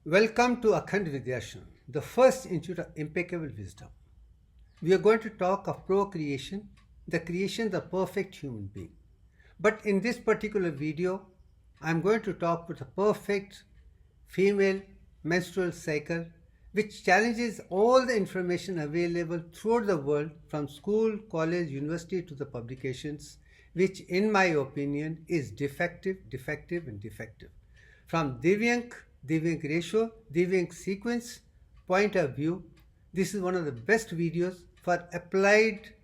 Welcome to Akhand Vidyashram, the first institute of impeccable wisdom. We are going to talk of procreation, the creation of the perfect human being. But in this particular video, I am going to talk about the perfect female menstrual cycle, which challenges all the information available throughout the world from school, college, university to the publications, which in my opinion is defective, and defective. From Divyank ratio, Divyank sequence point of view, this is one of the best videos for applied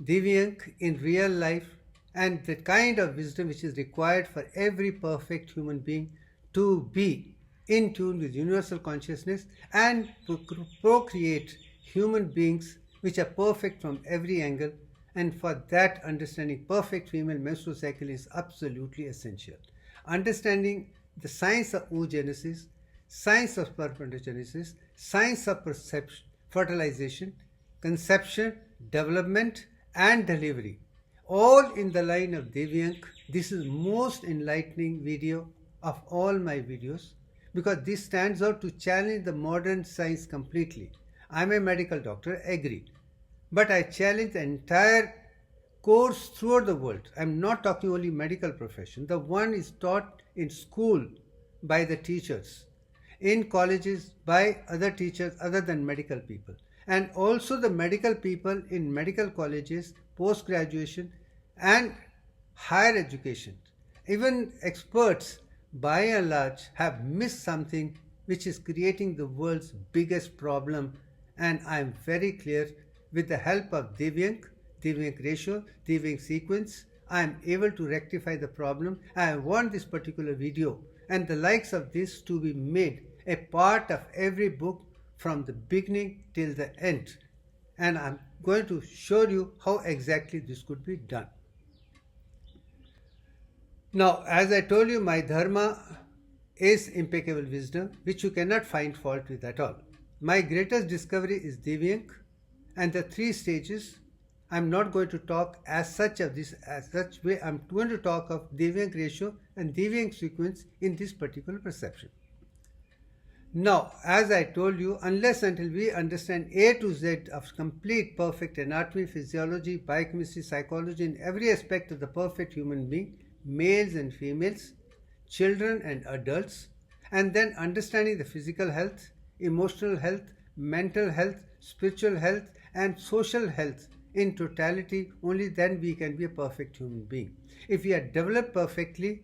Divyank in real life and the kind of wisdom which is required for every perfect human being to be in tune with universal consciousness and to procreate human beings which are perfect from every angle, and for that understanding perfect female menstrual cycle is absolutely essential. Understanding the science of oogenesis, science of spermatogenesis, science of perception, fertilization, conception, development and delivery, all in the line of Divyank. This is most enlightening video of all my videos because this stands out to challenge the modern science completely. I'm a medical doctor, agreed, but I challenge the entire course throughout the world. I'm not talking only medical profession. The one is taught in school by the teachers, in colleges by other teachers other than medical people, and also the medical people in medical colleges, post graduation and higher education. Even experts by and large have missed something which is creating the world's biggest problem, and I am very clear with the help of Divyank ratio, Divyank sequence, I am able to rectify the problem. I want this particular video and the likes of this to be made a part of every book from the beginning till the end. And I'm going to show you how exactly this could be done. Now, as I told you, my dharma is impeccable wisdom, which you cannot find fault with at all. My greatest discovery is Divyank and the three stages. I'm not going to talk as such of this as such way. I'm going to talk of Divyank ratio and Divyank sequence in this particular perception. Now, as I told you, unless until we understand A to Z of complete perfect anatomy, physiology, biochemistry, psychology, in every aspect of the perfect human being, males and females, children and adults, and then understanding the physical health, emotional health, mental health, spiritual health, and social health in totality, only then we can be a perfect human being. If we are developed perfectly,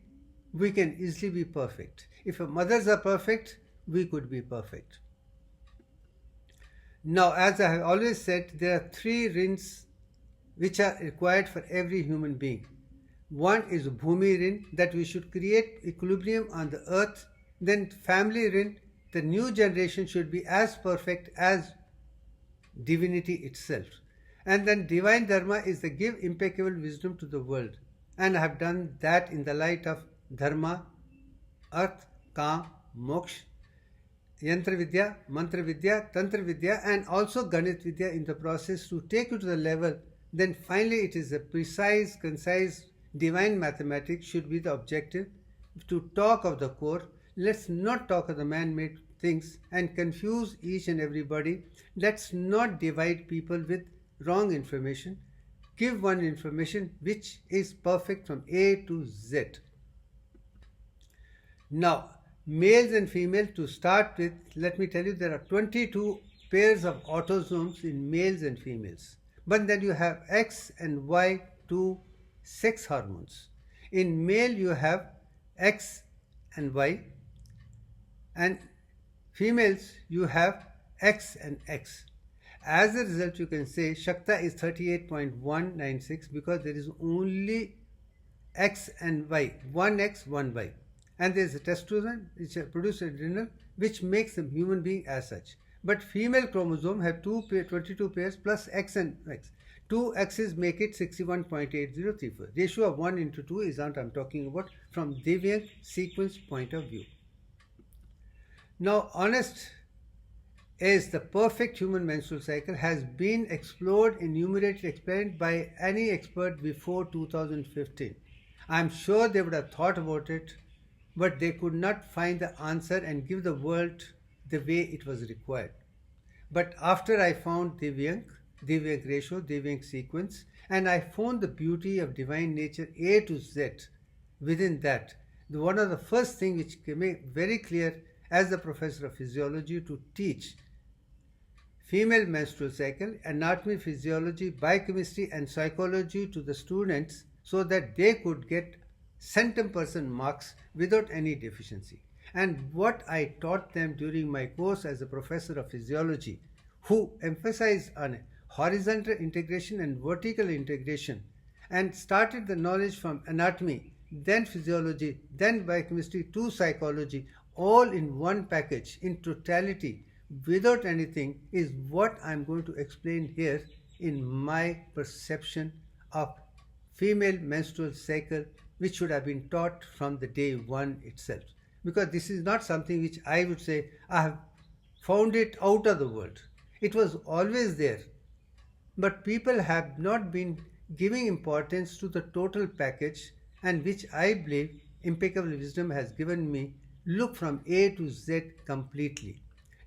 we can easily be perfect. If our mothers are perfect, we could be perfect. Now, as I have always said, there are three rins which are required for every human being. One is Bhumi rin, that we should create equilibrium on the earth. Then family rin, the new generation should be as perfect as divinity itself. And then divine dharma is the give impeccable wisdom to the world. And I have done that in the light of dharma, earth, kam, moksha, yantra vidya, mantra vidya, tantra vidya, and also ganit vidya in the process to take you to the level. Then finally it is a precise, concise, divine mathematics should be the objective to talk of the core. Let's not talk of the man-made things and confuse each and everybody. Let's not divide people with wrong information. Give one information which is perfect from A to Z. Now, males and females to start with, let me tell you there are 22 pairs of autosomes in males and females. But then you have X and Y, two sex hormones. In male you have X and Y, and females you have X and X. As a result, you can say Shakta is 38.196 because there is only X and Y, one X, one Y. And there is a testosterone which produces adrenal which makes a human being as such. But female chromosome have 22 pairs plus X and X. Two X's make it 61.8034. Ratio of 1:2 is what I'm talking about from Divyank sequence point of view. Now, honest is the perfect human menstrual cycle has been explored, enumerated, explained by any expert before 2015. I'm sure they would have thought about it, but they could not find the answer and give the world the way it was required. But after I found Divyank ratio, Divyank sequence, and I found the beauty of divine nature A to Z within that, one of the first things which came very clear as the professor of physiology to teach female menstrual cycle, anatomy, physiology, biochemistry and psychology to the students so that they could get centum% marks without any deficiency. And what I taught them during my course as a professor of physiology, who emphasized on horizontal integration and vertical integration and started the knowledge from anatomy, then physiology, then biochemistry to psychology, all in one package, in totality, without anything, is what I'm going to explain here in my perception of female menstrual cycle, which should have been taught from the day one itself. Because this is not something which I would say I have found it out of the world. It was always there. But people have not been giving importance to the total package, and which I believe Impeccable Wisdom has given me. Look from A to Z completely.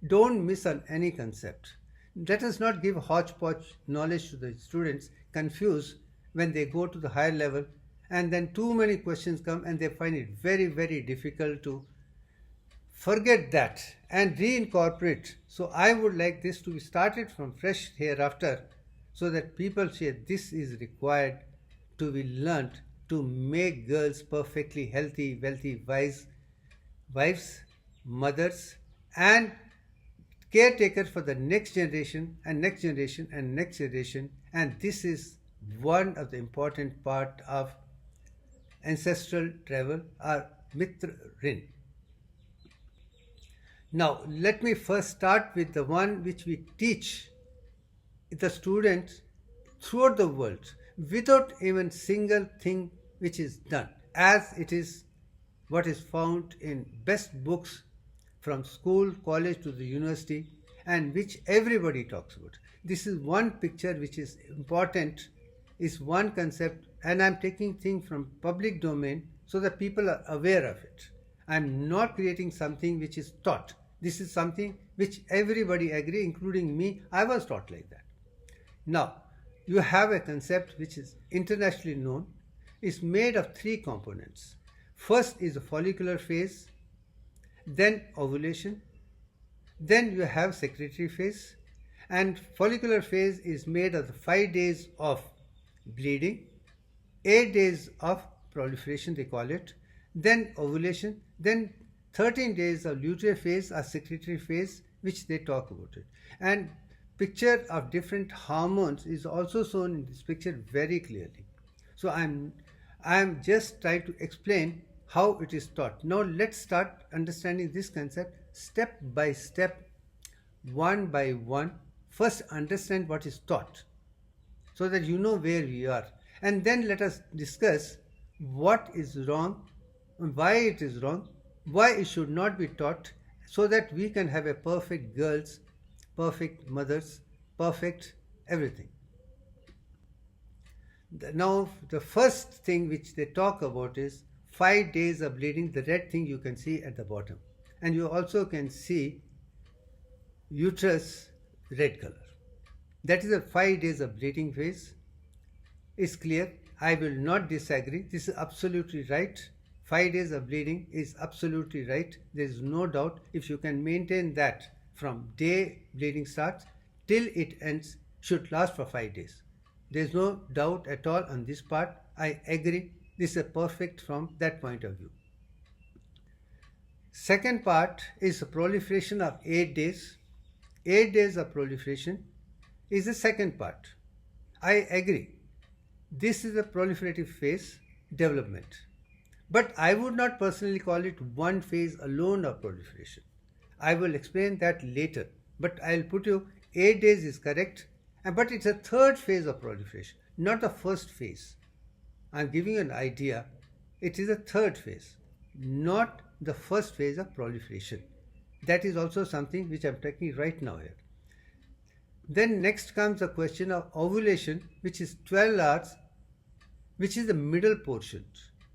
Don't miss on any concept. Let us not give hodgepodge knowledge to the students, confused when they go to the higher level, and then too many questions come and they find it very, very difficult to forget that and reincorporate. So I would like this to be started from fresh hereafter, so that people say this is required to be learnt to make girls perfectly healthy, wealthy, wise wives, mothers, and caretakers for the next generation and next generation and next generation. And this is one of the important part of ancestral travel or Mitra Rin. Now let me first start with the one which we teach the students throughout the world without even single thing which is done, as it is what is found in best books from school, college to the university, and which everybody talks about. This is one picture which is important, is one concept, and I'm taking things from public domain so that people are aware of it. I'm not creating something which is taught. This is something which everybody agree, including me. I was taught like that. Now, you have a concept which is internationally known. It's made of three components. First is the follicular phase, then ovulation, then you have secretory phase, and follicular phase is made of the 5 days of bleeding, 8 days of proliferation they call it, then ovulation, then 13 days of luteal phase or secretory phase, which they talk about it. And picture of different hormones is also shown in this picture very clearly. So I'm just trying to explain how it is taught. Now let's start understanding this concept step by step, one by one. First understand what is taught so that you know where we are, and then let us discuss what is wrong, why it is wrong, why it should not be taught, so that we can have a perfect girls, perfect mothers, perfect everything. Now the first thing which they talk about is 5 days of bleeding, the red thing you can see at the bottom, and you also can see uterus red color. That is a 5 days of bleeding phase. Is clear. I will not disagree. This is absolutely right. 5 days of bleeding is absolutely right. There is no doubt. If you can maintain that from day bleeding starts till it ends, should last for 5 days. There is no doubt at all on this part. I agree. This is perfect from that point of view. Second part is the proliferation of 8 days. 8 days of proliferation is the second part. I agree. This is the proliferative phase development. But I would not personally call it one phase alone of proliferation. I will explain that later. But I'll put you 8 days is correct. But it's a third phase of proliferation, not the first phase. I'm giving you an idea. It is a third phase, not the first phase of proliferation. That is also something which I'm taking right now here. Then next comes the question of ovulation, which is 12 hours, which is the middle portion.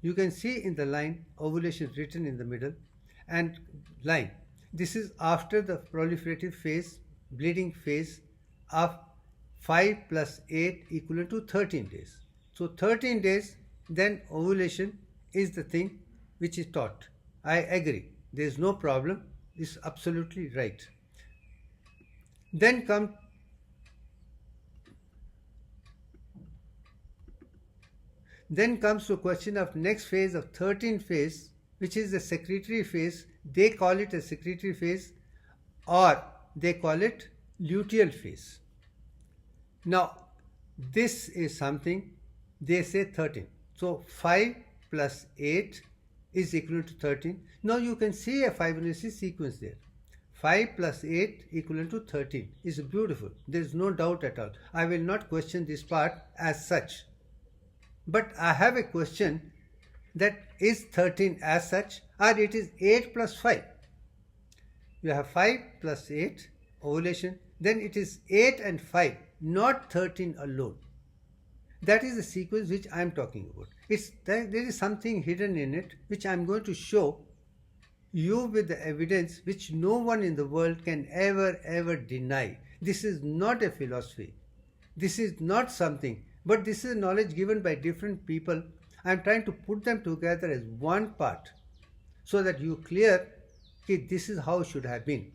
You can see in the line ovulation written in the middle and line. This is after the proliferative phase, bleeding phase of 5 plus 8 equivalent to 13 days. So 13 days, then ovulation is the thing which is taught. I agree. There is no problem. This is absolutely right. Then comes to question of next phase of 13th phase, which is the secretory phase. They call it a secretory phase or they call it luteal phase. Now, this is something they say 13. So 5 plus 8 is equal to 13. Now you can see a Fibonacci sequence there. 5 plus 8 equivalent to 13 is beautiful. There is no doubt at all. I will not question this part as such. But I have a question that is 13 as such or it is 8 plus 5. You have 5 plus 8 ovulation, then it is 8 and 5, not 13 alone. That is the sequence which I am talking about. There is something hidden in it which I am going to show you with the evidence which no one in the world can ever deny. This is not a philosophy. This is not something, but this is knowledge given by different people. I am trying to put them together as one part so that you clear that this is how it should have been.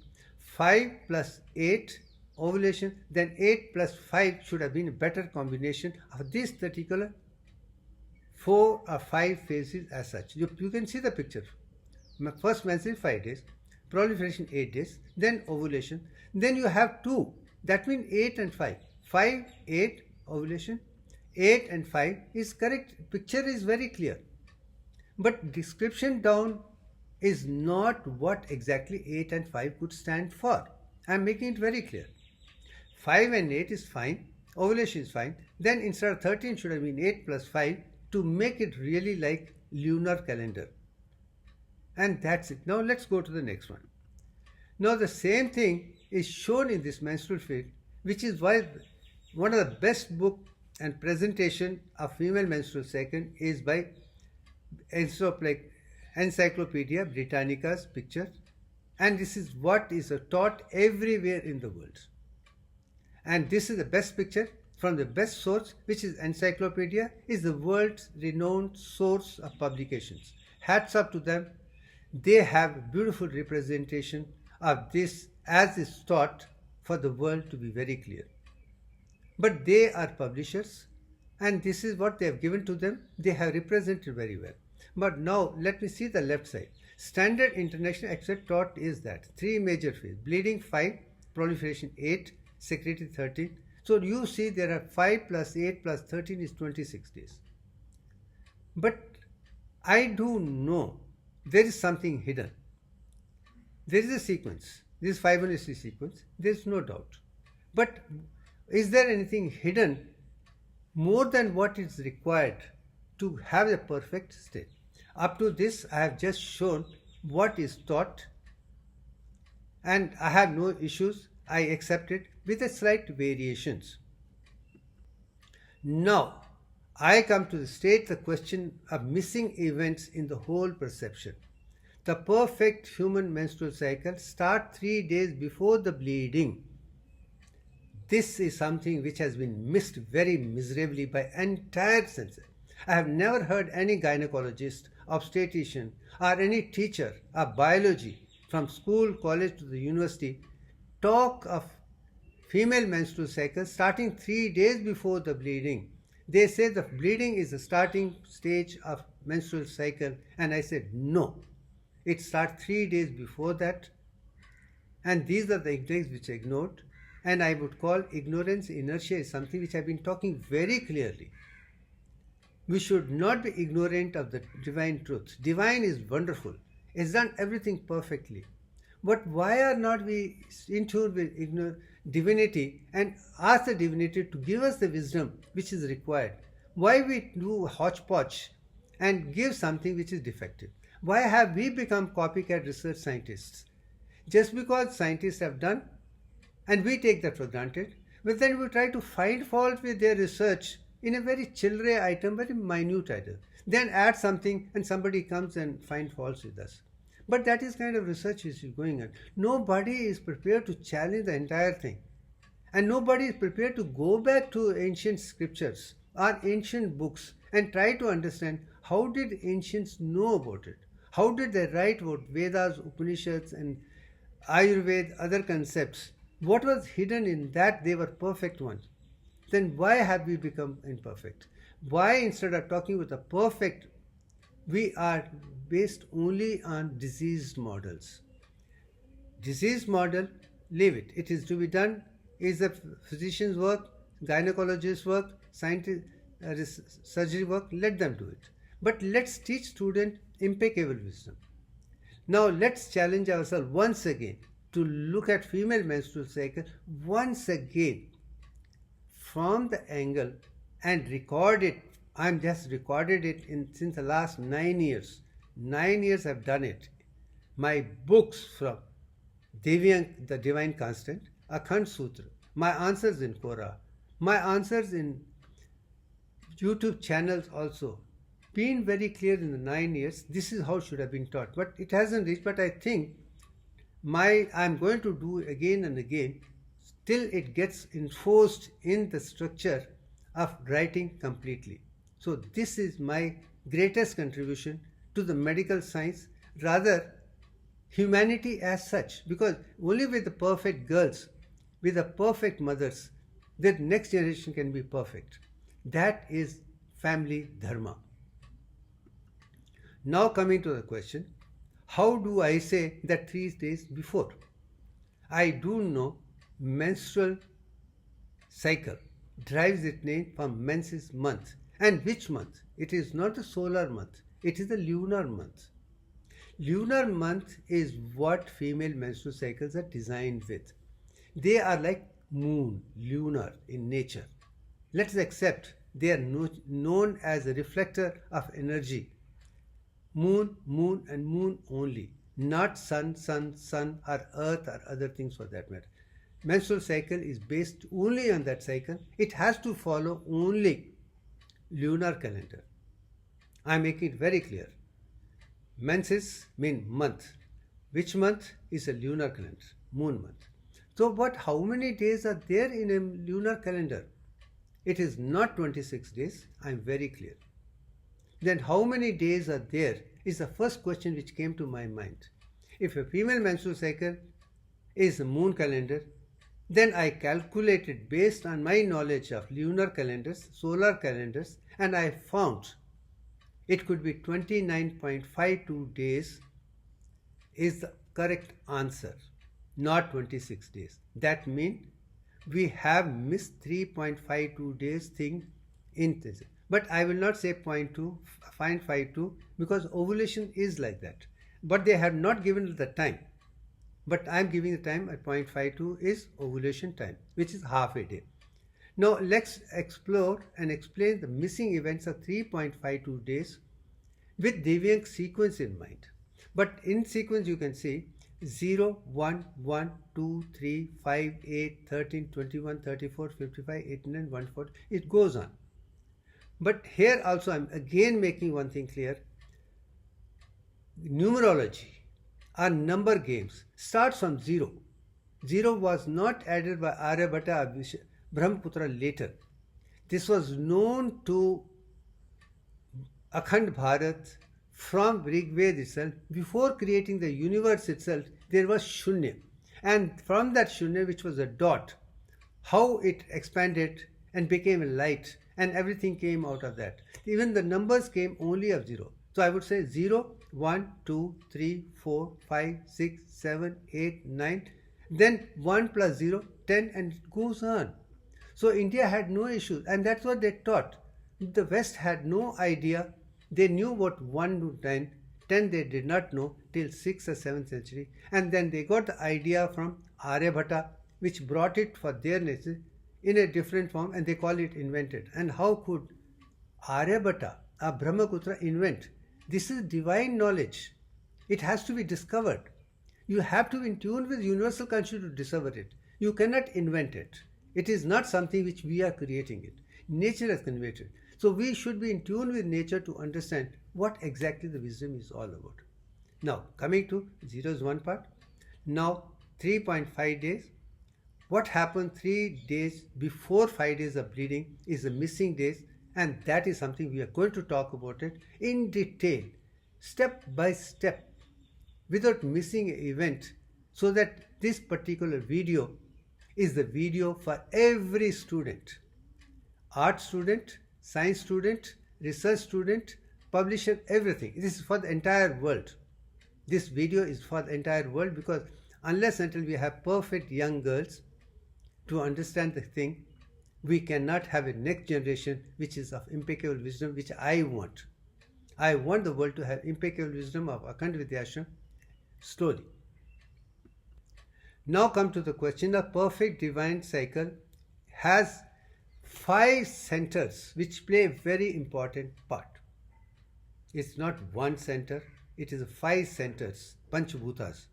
5 plus 8 ovulation, then 8 plus 5 should have been a better combination of this particular 4 or 5 phases as such. You can see the picture. First menstruation 5 days, proliferation 8 days, then ovulation, then you have 2, that means 8 and 5. 5, 8, ovulation, 8 and 5 is correct. Picture is very clear. But description down is not what exactly 8 and 5 could stand for. I am making it very clear. 5 and 8 is fine, ovulation is fine, then instead of 13 should have been 8 plus 5 to make it really like lunar calendar. And that's it. Now let's go to the next one. Now the same thing is shown in this menstrual field, which is why one of the best book and presentation of female menstrual cycle is by Encyclopedia Britannica's picture, and this is what is taught everywhere in the world. And this is the best picture from the best source, which is Encyclopedia, is the world's renowned source of publications. Hats up to them. They have beautiful representation of this as is taught for the world to be very clear. But they are publishers and this is what they have given to them. They have represented very well. But now let me see the left side. Standard international accepted taught is that 3 major phases: bleeding 5, proliferation 8, secretory 13. So you see there are 5 plus 8 plus 13 is 26 days. But I do know there is something hidden. There is a sequence. This Fibonacci sequence. There is no doubt. But is there anything hidden more than what is required to have a perfect state? Up to this, I have just shown what is taught, and I have no issues. I accept it with a slight variations. Now, I come to state the question of missing events in the whole perception. The perfect human menstrual cycle starts 3 days before the bleeding. This is something which has been missed very miserably by entire senses. I have never heard any gynecologist, obstetrician, or any teacher of biology from school, college to the university talk of female menstrual cycle starting 3 days before the bleeding. They say the bleeding is the starting stage of menstrual cycle, and I said no. It starts 3 days before that, and these are the things which I ignored, and I would call ignorance, inertia is something which I have been talking very clearly. We should not be ignorant of the divine truth. Divine is wonderful. It's done everything perfectly. But why are not we in tune with divinity and ask the divinity to give us the wisdom which is required? Why we do hodgepodge and give something which is defective? Why have we become copycat research scientists? Just because scientists have done and we take that for granted, but then we try to find fault with their research in a very children item, very minute item. then add something and somebody comes and find faults with us. But that is kind of research which is going on. Nobody is prepared to challenge the entire thing. And nobody is prepared to go back to ancient scriptures or ancient books and try to understand how did ancients know about it? How did they write about Vedas, Upanishads and Ayurveda, other concepts? What was hidden in that they were perfect ones? Then why have we become imperfect? Why instead of talking with a perfect, we are based only on diseased models? Disease model, leave it. It is to be done, is the physician's work, gynecologist's work, scientist, surgery work, let them do it. But let's teach students impeccable wisdom. Now let's challenge ourselves once again to look at female menstrual cycle once again from the angle and record it. I'm just recorded it since the last 9 years. 9 years I've done it. My books from Divyank, the Divine Constant, Akhand Sutra, my answers in Quora, my answers in YouTube channels also, been very clear in the 9 years. This is how it should have been taught, but it hasn't reached. But I think I'm going to do again and again till it gets enforced in the structure of writing completely. So this is my greatest contribution to the medical science, rather humanity as such, because only with the perfect girls, with the perfect mothers, the next generation can be perfect. That is family dharma. Now coming to the question, how do I say that 3 days before? I do know menstrual cycle drives its name from menses month. And which month? It is not a solar month, it is a lunar month. Lunar month is what female menstrual cycles are designed with. They are like moon, lunar in nature. Let's accept they are known as a reflector of energy. Moon, moon and moon only, not sun, sun, sun or earth or other things for that matter. Menstrual cycle is based only on that cycle. It has to follow only lunar calendar. I am making it very clear. Menses mean month. Which month is a lunar calendar? Moon month. So how many days are there in a lunar calendar? It is not 26 days. I am very clear. Then how many days are there is the first question which came to my mind. If a female menstrual cycle is a moon calendar, then I calculated based on my knowledge of lunar calendars, solar calendars, and I found it could be 29.52 days is the correct answer, not 26 days. That means we have missed 3.52 days thing in this. But I will not say 0.52 because ovulation is like that. But they have not given the time. But I am giving the time at 0.52 is ovulation time, which is half a day. Now let's explore and explain the missing events of 3.52 days with Divyank sequence in mind. But in sequence you can see 0, 1, 1, 2, 3, 5, 8, 13, 21, 34, 55, 89, 140. It goes on. But here also I am again making one thing clear. Numerology or number games starts from 0. 0 was not added by Aryabhata or Brahmaputra later. This was known to Akhand Bharat from Rigveda itself. Before creating the universe itself, there was Shunya. And from that Shunya, which was a dot, how it expanded and became a light, and everything came out of that. Even the numbers came only of 0. So I would say 0, 1, 2, 3, 4, 5, 6, 7, 8, 9. Then 1 plus 0, 10, and it goes on. So India had no issues, and that's what they taught. The West had no idea. They knew what 1 to 10. 10 they did not know till 6th or 7th century. And then they got the idea from Aryabhata, which brought it for their nature in a different form, and they call it invented. And how could Aryabhata or Brahmaputra invent? This is divine knowledge. It has to be discovered. You have to be in tune with universal consciousness to discover it. You cannot invent it. It is not something which we are creating it. Nature has conveyed it. So we should be in tune with nature to understand what exactly the wisdom is all about. Now, coming to 0 is one part. Now, 3.5 days. What happened 3 days before 5 days of bleeding is the missing days, and that is something we are going to talk about it in detail, step by step, without missing an event, so that this particular video is the video for every student, art student, science student, research student, publisher, everything. This is for the entire world. This video is for the entire world, because unless until we have perfect young girls to understand the thing, we cannot have a next generation which is of impeccable wisdom, which I want. I want the world to have impeccable wisdom of Akhand Vidyashram slowly. Now come to the question. The perfect divine cycle has 5 centers which play a very important part. It's not one center, it is 5 centers, Panchabhutas.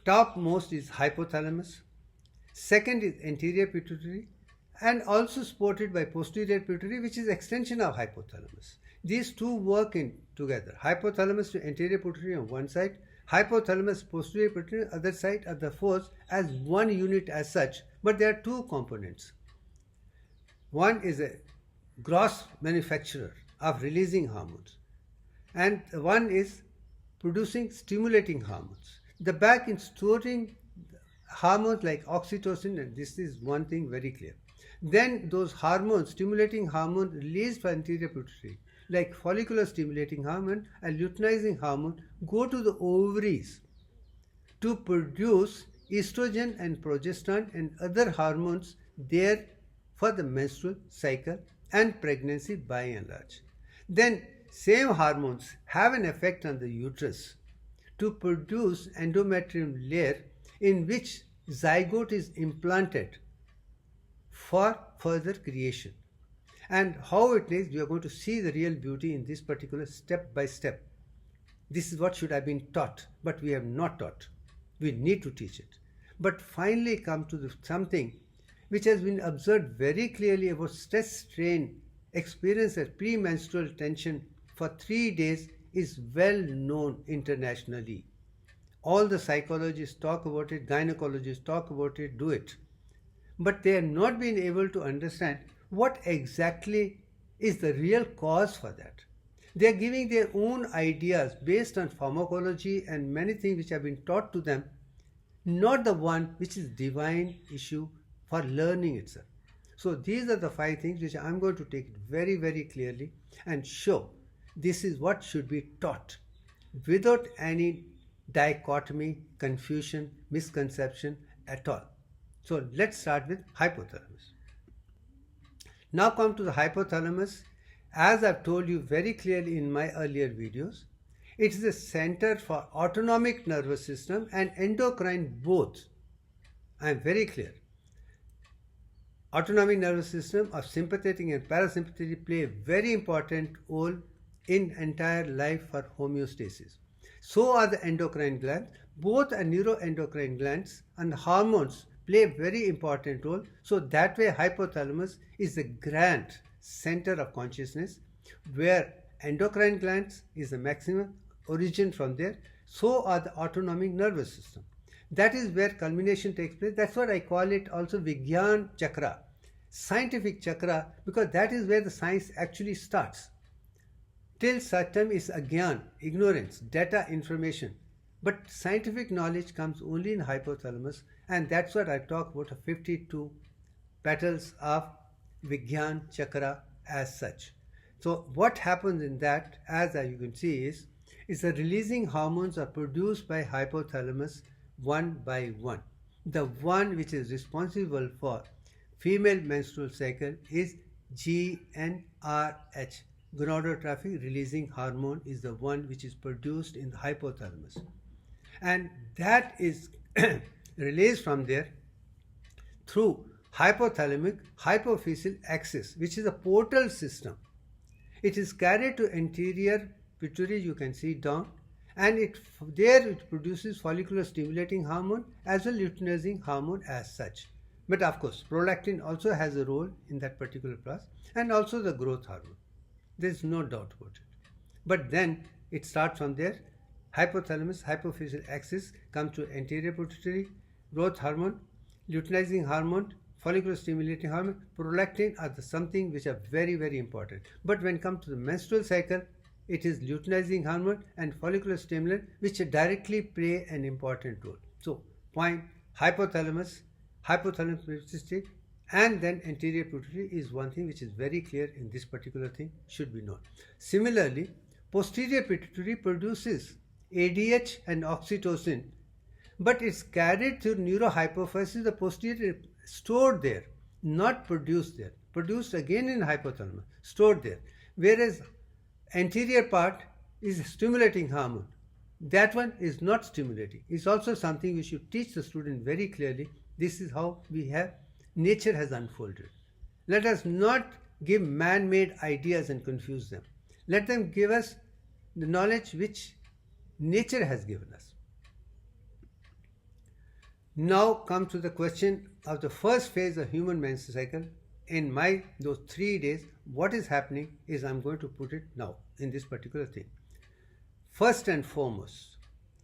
Topmost is hypothalamus, second is anterior pituitary, and also supported by posterior pituitary, which is extension of hypothalamus. These two work in together. Hypothalamus to anterior pituitary on one side, hypothalamus posterior pituitary on the other side of the force as one unit as such, but there are 2 components. One is a gross manufacturer of releasing hormones, and one is producing stimulating hormones. The back in storing hormones like oxytocin, and this is one thing very clear. Then those hormones, stimulating hormones released by anterior pituitary, like follicular stimulating hormone and luteinizing hormone, go to the ovaries to produce estrogen and progesterone and other hormones there for the menstrual cycle and pregnancy by and large. Then same hormones have an effect on the uterus to produce endometrium layer in which zygote is implanted for further creation. And how it is, we are going to see the real beauty in this particular step by step. This is what should have been taught, but we have not taught. We need to teach it. But finally come to something which has been observed very clearly about stress, strain, experience of premenstrual tension for 3 days is well known internationally. All the psychologists talk about it, gynecologists talk about it, do it. But they have not been able to understand what exactly is the real cause for that. They are giving their own ideas based on pharmacology and many things which have been taught to them, not the one which is divine issue for learning itself. So these are the 5 things which I am going to take very, very clearly and show this is what should be taught without any dichotomy, confusion, misconception at all. So let's start with hypothalamus. Now come to the hypothalamus. As I've told you very clearly in my earlier videos, it is the center for autonomic nervous system and endocrine both. I am very clear. Autonomic nervous system of sympathetic and parasympathetic play a very important role in entire life for homeostasis. So are the endocrine glands. Both are neuroendocrine glands, and hormones play a very important role. So that way hypothalamus is the grand center of consciousness, where endocrine glands is the maximum origin from there. So are the autonomic nervous system. That is where culmination takes place. That's what I call it also Vigyan Chakra, scientific chakra, because that is where the science actually starts. Till such time is agyan, ignorance, data, information. But scientific knowledge comes only in hypothalamus, and that's what I talk about, 52 petals of Vigyan Chakra as such. So what happens in that, as you can see, is the releasing hormones are produced by hypothalamus one by one. The one which is responsible for female menstrual cycle is GnRH. Gonadotrophic releasing hormone is the one which is produced in the hypothalamus. And that is released from there through hypothalamic hypophyseal axis, which is a portal system. It is carried to anterior pituitary, you can see down, and it produces follicular stimulating hormone as well as luteinizing hormone as such. But of course, prolactin also has a role in that particular process, and also the growth hormone. There's no doubt about it. But then it starts from there. Hypothalamus, hypophyseal axis comes to anterior pituitary, growth hormone, luteinizing hormone, follicular stimulating hormone, prolactin are something which are very, very important. But when it comes to the menstrual cycle, it is luteinizing hormone and follicular stimulant which directly play an important role. So, point hypothalamus, hypothalamus pituitary, and then anterior pituitary is one thing which is very clear in this particular thing, should be known. Similarly, posterior pituitary produces ADH and oxytocin, but it's carried through neurohypophysis, the posterior stored there, not produced there, produced again in hypothalamus, stored there, whereas anterior part is stimulating hormone. That one is not stimulating. It's also something we should teach the student very clearly. This is how nature has unfolded. Let us not give man-made ideas and confuse them. Let them give us the knowledge which nature has given us. Now come to the question of the first phase of human menstrual cycle. In those 3 days, what is happening is I'm going to put it now in this particular thing. First and foremost,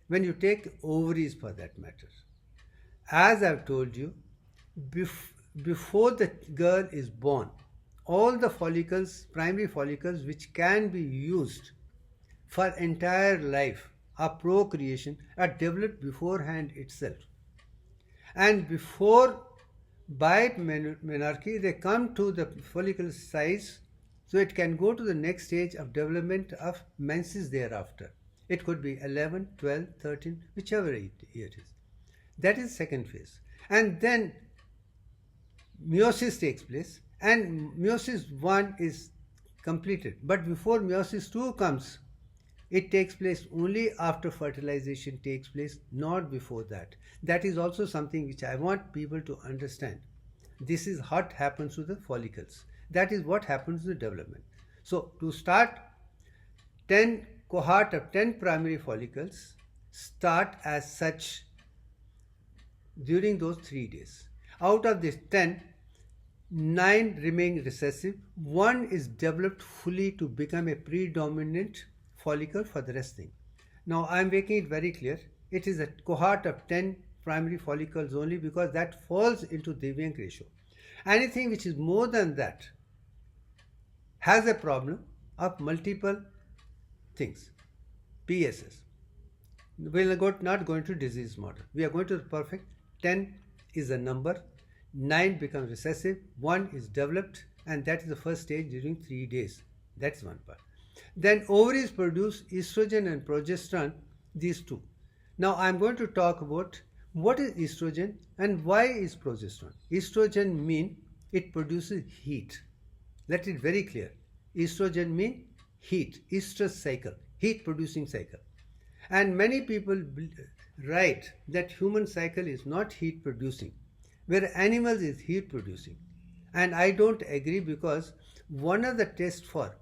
when you take ovaries for that matter, as I've told you, before the girl is born, all the follicles, primary follicles which can be used for entire life or procreation are developed beforehand itself. And before by menarche, they come to the follicle size, so it can go to the next stage of development of menses thereafter. It could be 11, 12, 13, whichever year it is. That is second phase. And then meiosis takes place, and meiosis 1 is completed. But before meiosis 2 comes, it takes place only after fertilization takes place, not before that. That is also something which I want people to understand. This is what happens to the follicles. That is what happens to the development. So to start, cohort of 10 primary follicles start as such during those 3 days. Out of this 10, 9 remain recessive. 1 is developed fully to become a predominant follicle for the rest thing. Now I am making it very clear. It is a cohort of 10 primary follicles only, because that falls into Divyank ratio. Anything which is more than that has a problem of multiple things. PSS. We are not going to disease model. We are going to the perfect. 10 is a number, 9 becomes recessive, 1 is developed, and that is the first stage during 3 days. That's one part. Then ovaries produce estrogen and progesterone, these two. Now I am going to talk about what is estrogen and why is progesterone. Estrogen means it produces heat. Let it very clear. Estrogen means heat, estrous cycle, heat producing cycle. And many people write that human cycle is not heat producing, where animals is heat producing. And I don't agree, because one of the tests for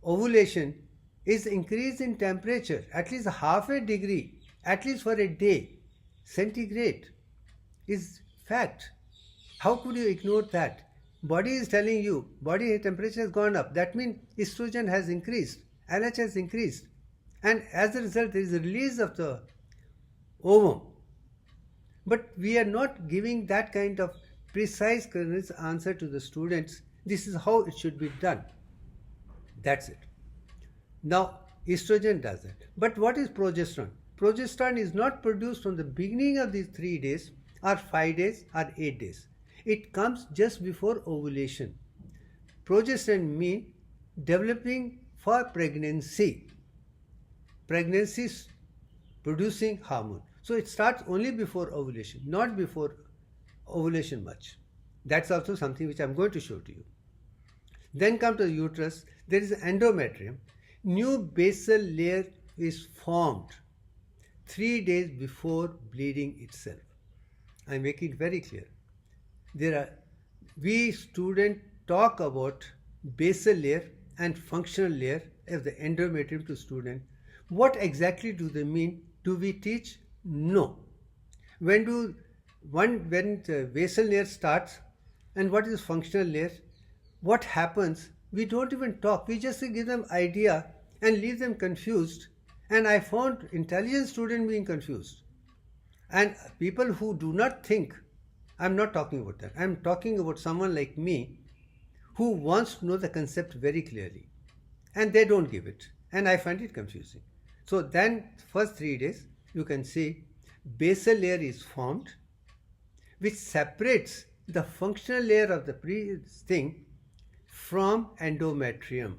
ovulation is increase in temperature, at least half a degree, at least for a day, centigrade, is fact. How could you ignore that? Body is telling you, body temperature has gone up. That means estrogen has increased, LH has increased. And as a result, there is a release of the ovum. But we are not giving that kind of precise answer to the students. This is how it should be done. That's it. Now, estrogen does it. But what is progesterone? Progesterone is not produced from the beginning of these 3 days, or 5 days, or 8 days. It comes just before ovulation. Progesterone means developing for pregnancy. Pregnancy is producing hormone. So it starts only before ovulation, not before ovulation much. That's also something which I'm going to show to you. Then come to the uterus. There is endometrium. New basal layer is formed 3 days before bleeding itself. I make it very clear. We students talk about basal layer and functional layer of the endometrium to student. What exactly do they mean? Do we teach? No. When do when the basal layer starts, and what is functional layer, what happens, we don't even talk, we just give them idea and leave them confused. And I found intelligent students being confused, and people who do not think. I'm not talking about that, I'm talking about someone like me who wants to know the concept very clearly, and they don't give it, and I find it confusing. So then first 3 days you can see basal layer is formed, which separates the functional layer of the thing from endometrium,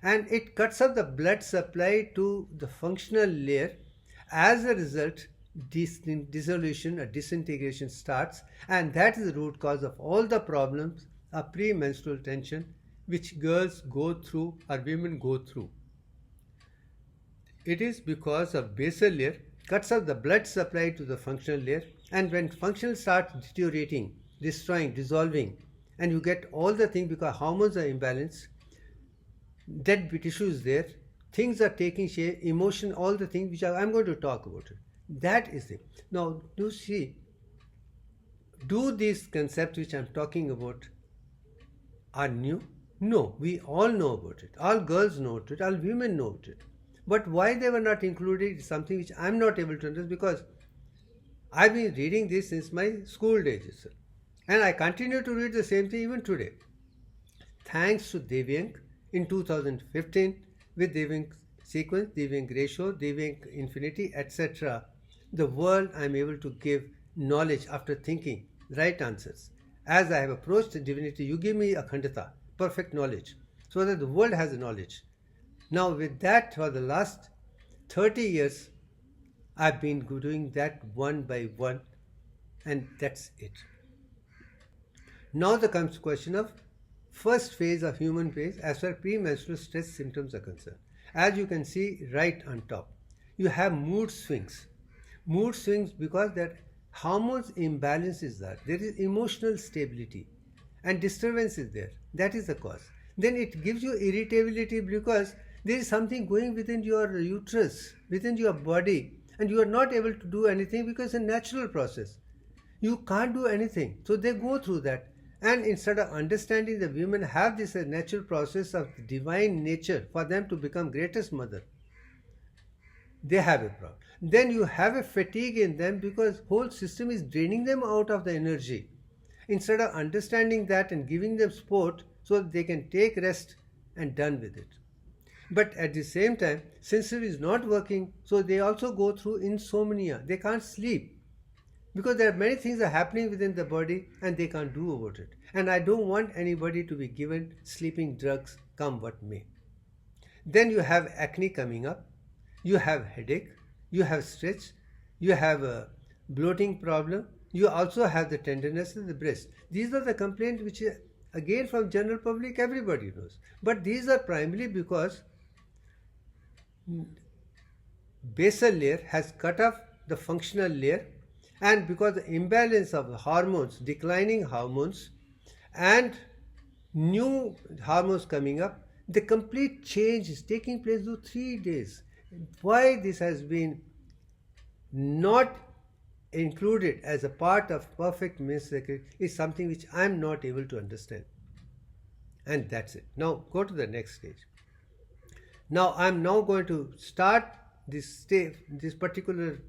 and it cuts off the blood supply to the functional layer. As a result, dissolution or disintegration starts, and that is the root cause of all the problems of premenstrual tension which girls go through or women go through. It is because of basal layer cuts off the blood supply to the functional layer, and when functional starts deteriorating, destroying, dissolving, and you get all the things because hormones are imbalanced, dead tissue is there, things are taking shape, emotion, all the things which I'm going to talk about it. That is it. Now, do see, do these concepts which I'm talking about are new? No, we all know about it. All girls know about it, all women know about it. But why they were not included is something which I'm not able to understand, because I've been reading this since my school days, and I continue to read the same thing even today. Thanks to Divyank in 2015 with Divyank sequence, Divyank ratio, Divyank infinity, etc. The world I'm able to give knowledge after thinking right answers. As I have approached divinity, you give me akhandata, perfect knowledge, so that the world has knowledge. Now with that, for the last 30 years, I've been doing that one by one, and that's it. Now there comes the question of first phase of human phase as far as premenstrual stress symptoms are concerned. As you can see right on top, you have mood swings. Mood swings because that hormones imbalance is there. There is emotional stability and disturbance is there. That is the cause. Then it gives you irritability because there is something going within your uterus, within your body, and you are not able to do anything because it's a natural process. You can't do anything. So they go through that. And instead of understanding the women have this natural process of divine nature for them to become greatest mother, they have a problem. Then you have a fatigue in them because whole system is draining them out of the energy. Instead of understanding that and giving them support so that they can take rest and done with it. But at the same time, sensory is not working, so they also go through insomnia. They can't sleep because there are many things are happening within the body and they can't do about it. And I don't want anybody to be given sleeping drugs come what may. Then you have acne coming up, you have headache, you have stretch, you have a bloating problem, you also have the tenderness in the breast. These are the complaints which again from general public everybody knows. But these are primarily because basal layer has cut off the functional layer, and because the imbalance of the hormones, declining hormones and new hormones coming up, the complete change is taking place through 3 days. Why this has been not included as a part of perfect menstrual cycle is something which I am not able to understand. And that's it. Now go to the next stage. Now I am now going to start this particular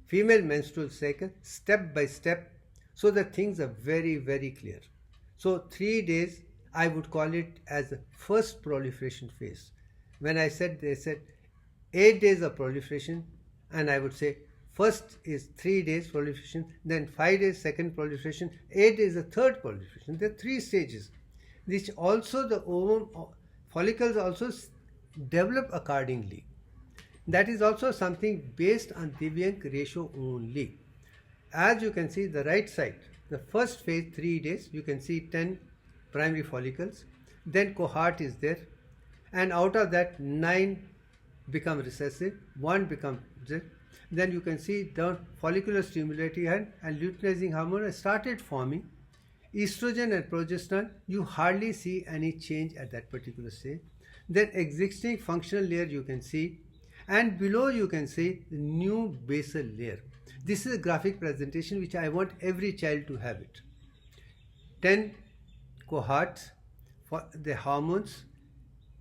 female menstrual cycle step by step so that things are very, very clear. So 3 days, I would call it as the first proliferation phase. When I said, they said 8 days of proliferation, and I would say first is 3 days proliferation, then 5 days second proliferation, 8 days the third proliferation. There are 3 stages, which also the ovum follicles also develop accordingly. That is also something based on Divyank ratio only. As you can see the right side, the first phase 3 days, you can see 10 primary follicles, then cohort is there, and out of that 9 become recessive, 1 becomes zero. Then you can see the follicular stimulating and luteinizing hormone started forming. Estrogen and progesterone, you hardly see any change at that particular stage. Then existing functional layer you can see, and below you can see the new basal layer. This is a graphic presentation which I want every child to have it. 10 cohorts for the hormones,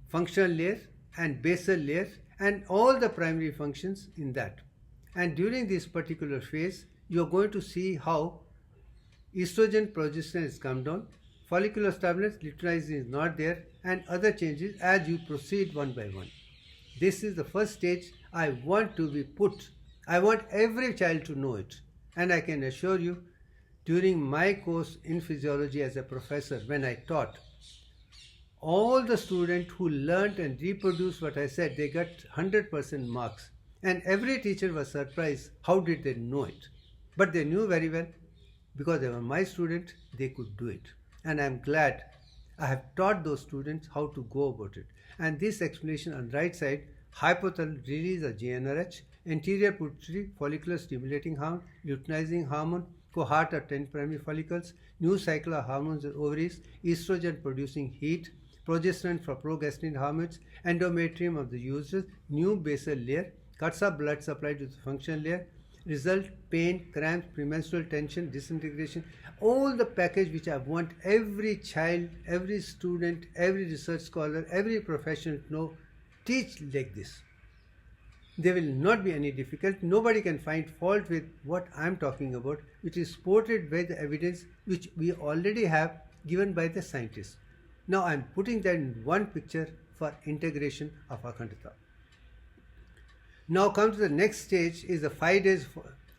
functional layer and basal layer, and all the primary functions in that. And during this particular phase, you are going to see how estrogen progesterone has come down, follicular stimulus, luteinizing is not there, and other changes as you proceed one by one. This is the first stage I want to be put. I want every child to know it. And I can assure you, during my course in physiology as a professor, when I taught, all the students who learnt and reproduced what I said, they got 100% marks. And every teacher was surprised, how did they know it? But they knew very well, because they were my students, they could do it. And I'm glad I have taught those students how to go about it. And this explanation on the right side, hypothalamus release of GnRH, anterior pituitary follicular stimulating hormone, luteinizing hormone, cohort of 10 primary follicles, new cycle of hormones in ovaries, estrogen producing heat, progesterone for progestational hormones, endometrium of the uterus, new basal layer, cuts of blood supply to the functional layer, result pain, cramps, premenstrual tension, disintegration, all the package which I want every child, every student, every research scholar, every professional to know, teach like this. There will not be any difficulty. Nobody can find fault with what I am talking about, which is supported by the evidence which we already have given by the scientists. Now I am putting that in one picture for integration of Akhandata. Now come to the next stage, is the 5 days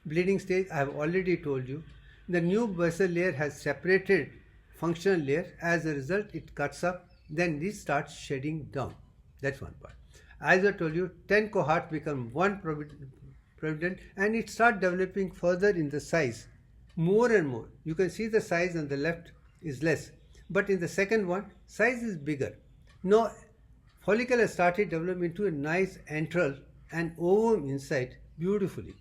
bleeding stage. I have already told you. The new basal layer has separated functional layer. As a result, it cuts up, then it starts shedding down. That's one part. As I told you, 10 cohorts become one provident, and it starts developing further in the size, more and more. You can see the size on the left is less, but in the second one, size is bigger. Now, follicle has started developing into a nice antral and ovum inside beautifully,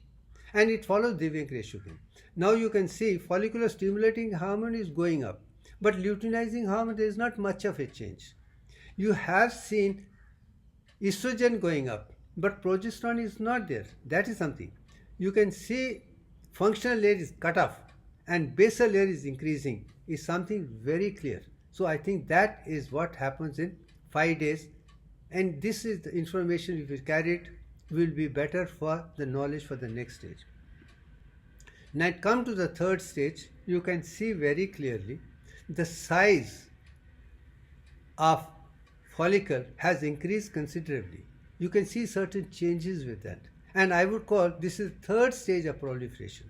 and it follows Divyank ratio again. Now you can see follicular stimulating hormone is going up, but luteinizing hormone, there is not much of a change. You have seen estrogen going up, but progesterone is not there. That is something. You can see functional layer is cut off and basal layer is increasing, is something very clear. So I think that is what happens in 5 days, and this is the information if we carry it will be better for the knowledge for the next stage. Now come to the third stage. You can see very clearly the size of follicle has increased considerably. You can see certain changes with that, and I would call this is third stage of proliferation.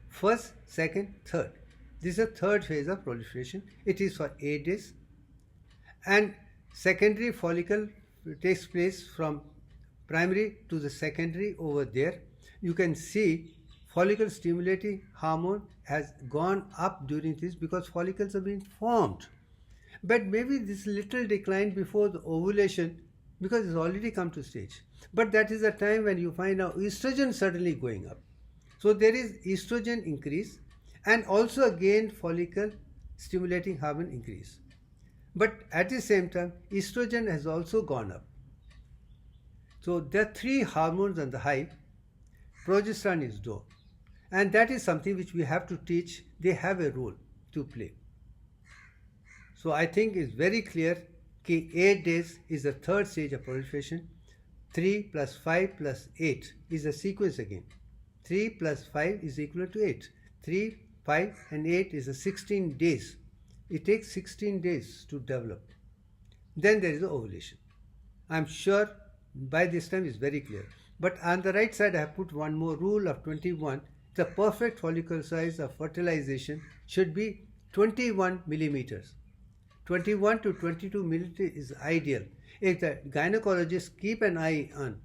First, second, third. This is a third phase of proliferation. It is for 8 days, and secondary follicle takes place from primary to the secondary over there. You can see follicle stimulating hormone has gone up during this because follicles have been formed. But maybe this little decline before the ovulation because it's already come to stage. But that is the time when you find out estrogen suddenly going up. So there is estrogen increase and also again follicle stimulating hormone increase. But at the same time, estrogen has also gone up. So there are 3 hormones on the high, progesterone is low. And that is something which we have to teach. They have a role to play. So I think it's very clear that 8 days is the third stage of proliferation. 3 plus 5 plus 8 is a sequence again. 3 plus 5 is equal to 8. 3, 5 and 8 is a 16 days. It takes 16 days to develop. Then there is the ovulation. I'm sure by this time it's very clear. But on the right side I have put one more rule of 21. The perfect follicle size of fertilization should be 21 millimeters. 21 to 22 millimeters is ideal. If the gynecologists keep an eye on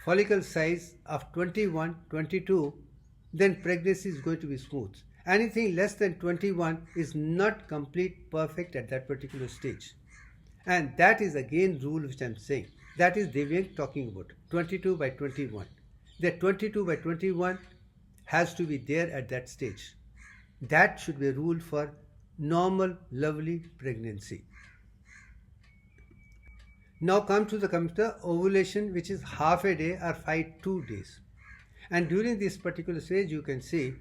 follicle size of 21, 22, then pregnancy is going to be smooth. Anything less than 21 is not complete perfect at that particular stage. And that is again rule which I am saying. That is Divyank talking about 22 by 21. That 22 by 21 has to be there at that stage. That should be a rule for normal, lovely pregnancy. Now come to the ovulation, which is half a day or 2 days. And during this particular stage, you can see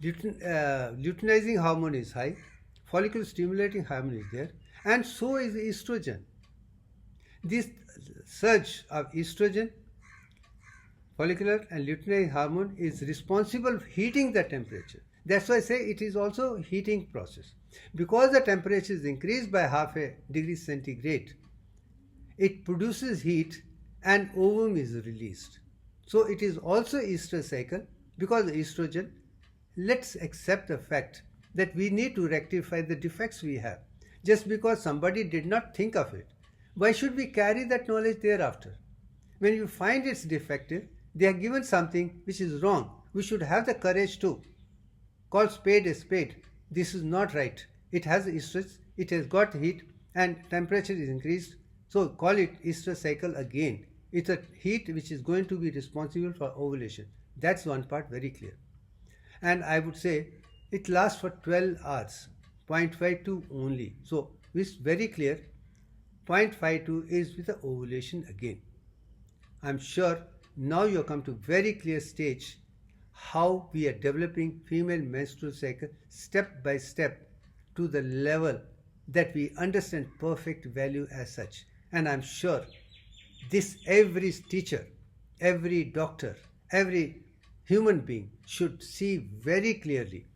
luteinizing hormone is high, follicle stimulating hormone is there, and so is estrogen. This surge of estrogen, follicular and luteinizing hormone is responsible for heating the temperature. That's why I say it is also a heating process. Because the temperature is increased by half a degree centigrade, it produces heat and ovum is released. So it is also estrous cycle because estrogen. Let's accept the fact that we need to rectify the defects we have. Just because somebody did not think of it, why should we carry that knowledge thereafter? When you find it's defective, they are given something which is wrong. We should have the courage to call spade a spade. This is not right. It has estrus, it has got heat and temperature is increased. So call it estrous cycle again. It's a heat which is going to be responsible for ovulation. That's one part very clear. And I would say it lasts for 12 hours, 0.52 only. So it's very clear, 0.52 is with the ovulation again. I'm sure now you have come to very clear stage how we are developing female menstrual cycle step by step to the level that we understand perfect value as such. And I'm sure this every teacher, every doctor, every human being should see very clearly.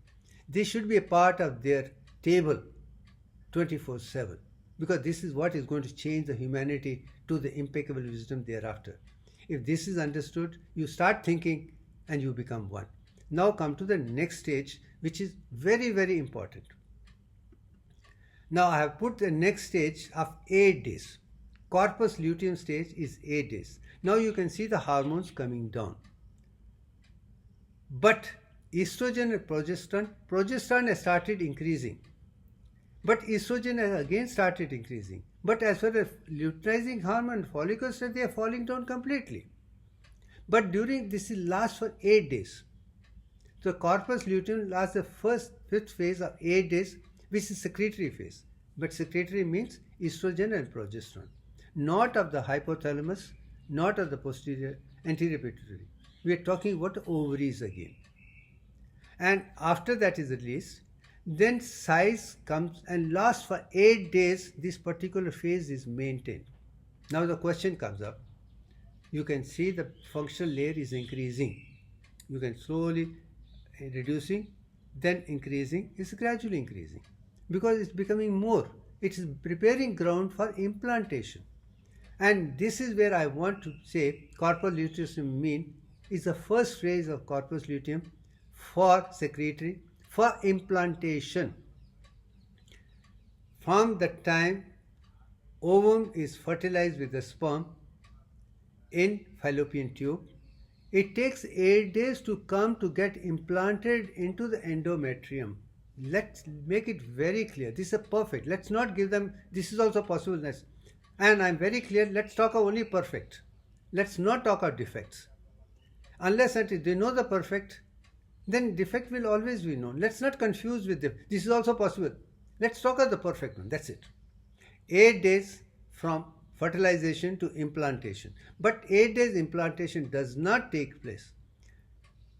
This should be a part of their table 24/7 because this is what is going to change the humanity to the impeccable wisdom thereafter. If this is understood, you start thinking and you become one. Now come to the next stage, which is very, very important. Now I have put the next stage of 8 days. Corpus luteum stage is 8 days. Now you can see the hormones coming down. But estrogen and progesterone has started increasing. But estrogen has again started increasing. But as far as luteinizing hormone follicles, they are falling down completely. But during this will last for 8 days. So corpus luteum lasts the fifth phase of 8 days, which is secretory phase. But secretory means estrogen and progesterone. Not of the hypothalamus, not of the anterior pituitary. We are talking about the ovaries again. And after that is released, then size comes and lasts for 8 days. This particular phase is maintained. Now the question comes up. You can see the functional layer is increasing. You can slowly reducing, then increasing. It's gradually increasing because it's becoming more. It is preparing ground for implantation. And this is where I want to say corpus luteum mean is the first phase of corpus luteum for secretory, for implantation. From the time ovum is fertilized with the sperm in fallopian tube, it takes 8 days to come to get implanted into the endometrium. Let's make it very clear. This is perfect. Let's not give them, this is also possibleness. And I'm very clear, let's talk of only perfect. Let's not talk of defects. Unless they know the perfect, then defect will always be known. Let's not confuse with them. This is also possible. Let's talk of the perfect one. That's it. 8 days from fertilization to implantation. But 8 days implantation does not take place.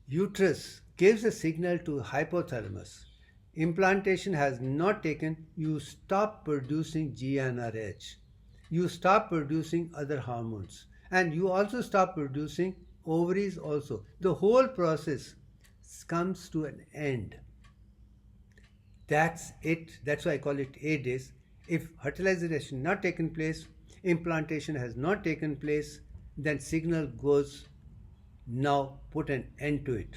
Uterus gives a signal to hypothalamus. Implantation has not taken, you stop producing GnRH. You stop producing other hormones. And you also stop producing ovaries also. The whole process comes to an end. That's it. That's why I call it 8 days. If fertilization has not taken place, implantation has not taken place, then signal goes, now put an end to it.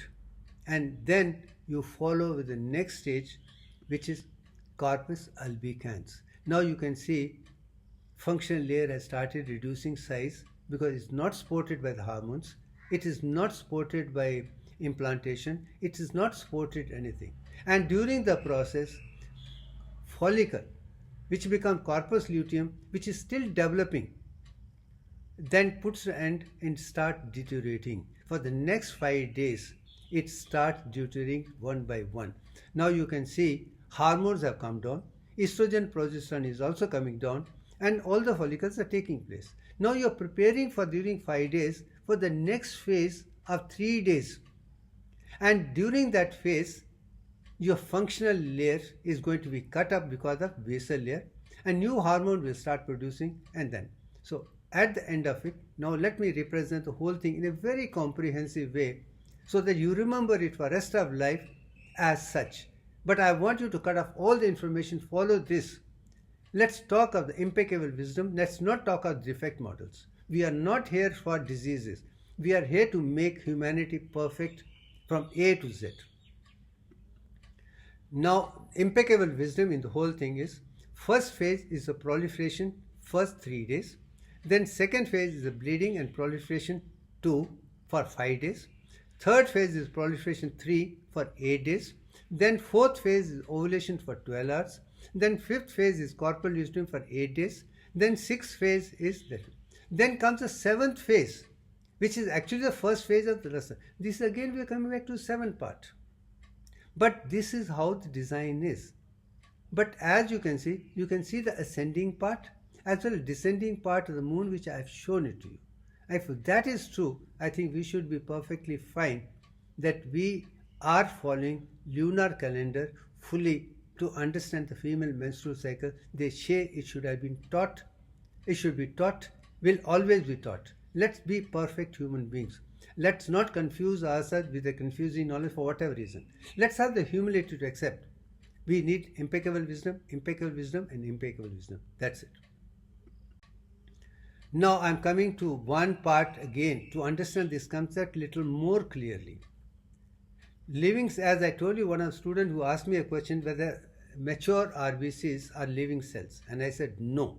And then you follow with the next stage, which is corpus albicans. Now you can see functional layer has started reducing size because it's not supported by the hormones. It is not supported by implantation. It is not supported anything. And during the process, follicle, which becomes corpus luteum, which is still developing, then puts the end and start deteriorating. For the next 5 days, it starts deteriorating one by one. Now you can see hormones have come down, estrogen, progesterone is also coming down, and all the follicles are taking place. Now you are preparing for during 5 days for the next phase of 3 days. And during that phase, your functional layer is going to be cut up because of basal layer, and new hormone will start producing, and then. So at the end of it, now let me represent the whole thing in a very comprehensive way so that you remember it for rest of life as such. But I want you to cut off all the information, follow this. Let's talk of the impeccable wisdom. Let's not talk of defect models. We are not here for diseases. We are here to make humanity perfect from A to Z. Now, impeccable wisdom in the whole thing is, first phase is the proliferation, first 3 days. Then second phase is the bleeding and proliferation 2 for 5 days. Third phase is proliferation 3 for 8 days. Then fourth phase is ovulation for 12 hours. Then fifth phase is corporal wisdom for 8 days. Then sixth phase is that. Then comes the seventh phase, which is actually the first phase of the lesson. This again we are coming back to seventh part. But this is how the design is. But as you can see the ascending part as well as descending part of the moon, which I have shown it to you. If that is true, I think we should be perfectly fine that we are following lunar calendar fully to understand the female menstrual cycle. They say it should have been taught, it should be taught, will always be taught. Let's be perfect human beings. Let's not confuse ourselves with a confusing knowledge for whatever reason. Let's have the humility to accept. We need impeccable wisdom, and impeccable wisdom. That's it. Now I'm coming to one part again to understand this concept little more clearly. Living, as I told you, one of the students who asked me a question whether mature RBCs are living cells, and I said no.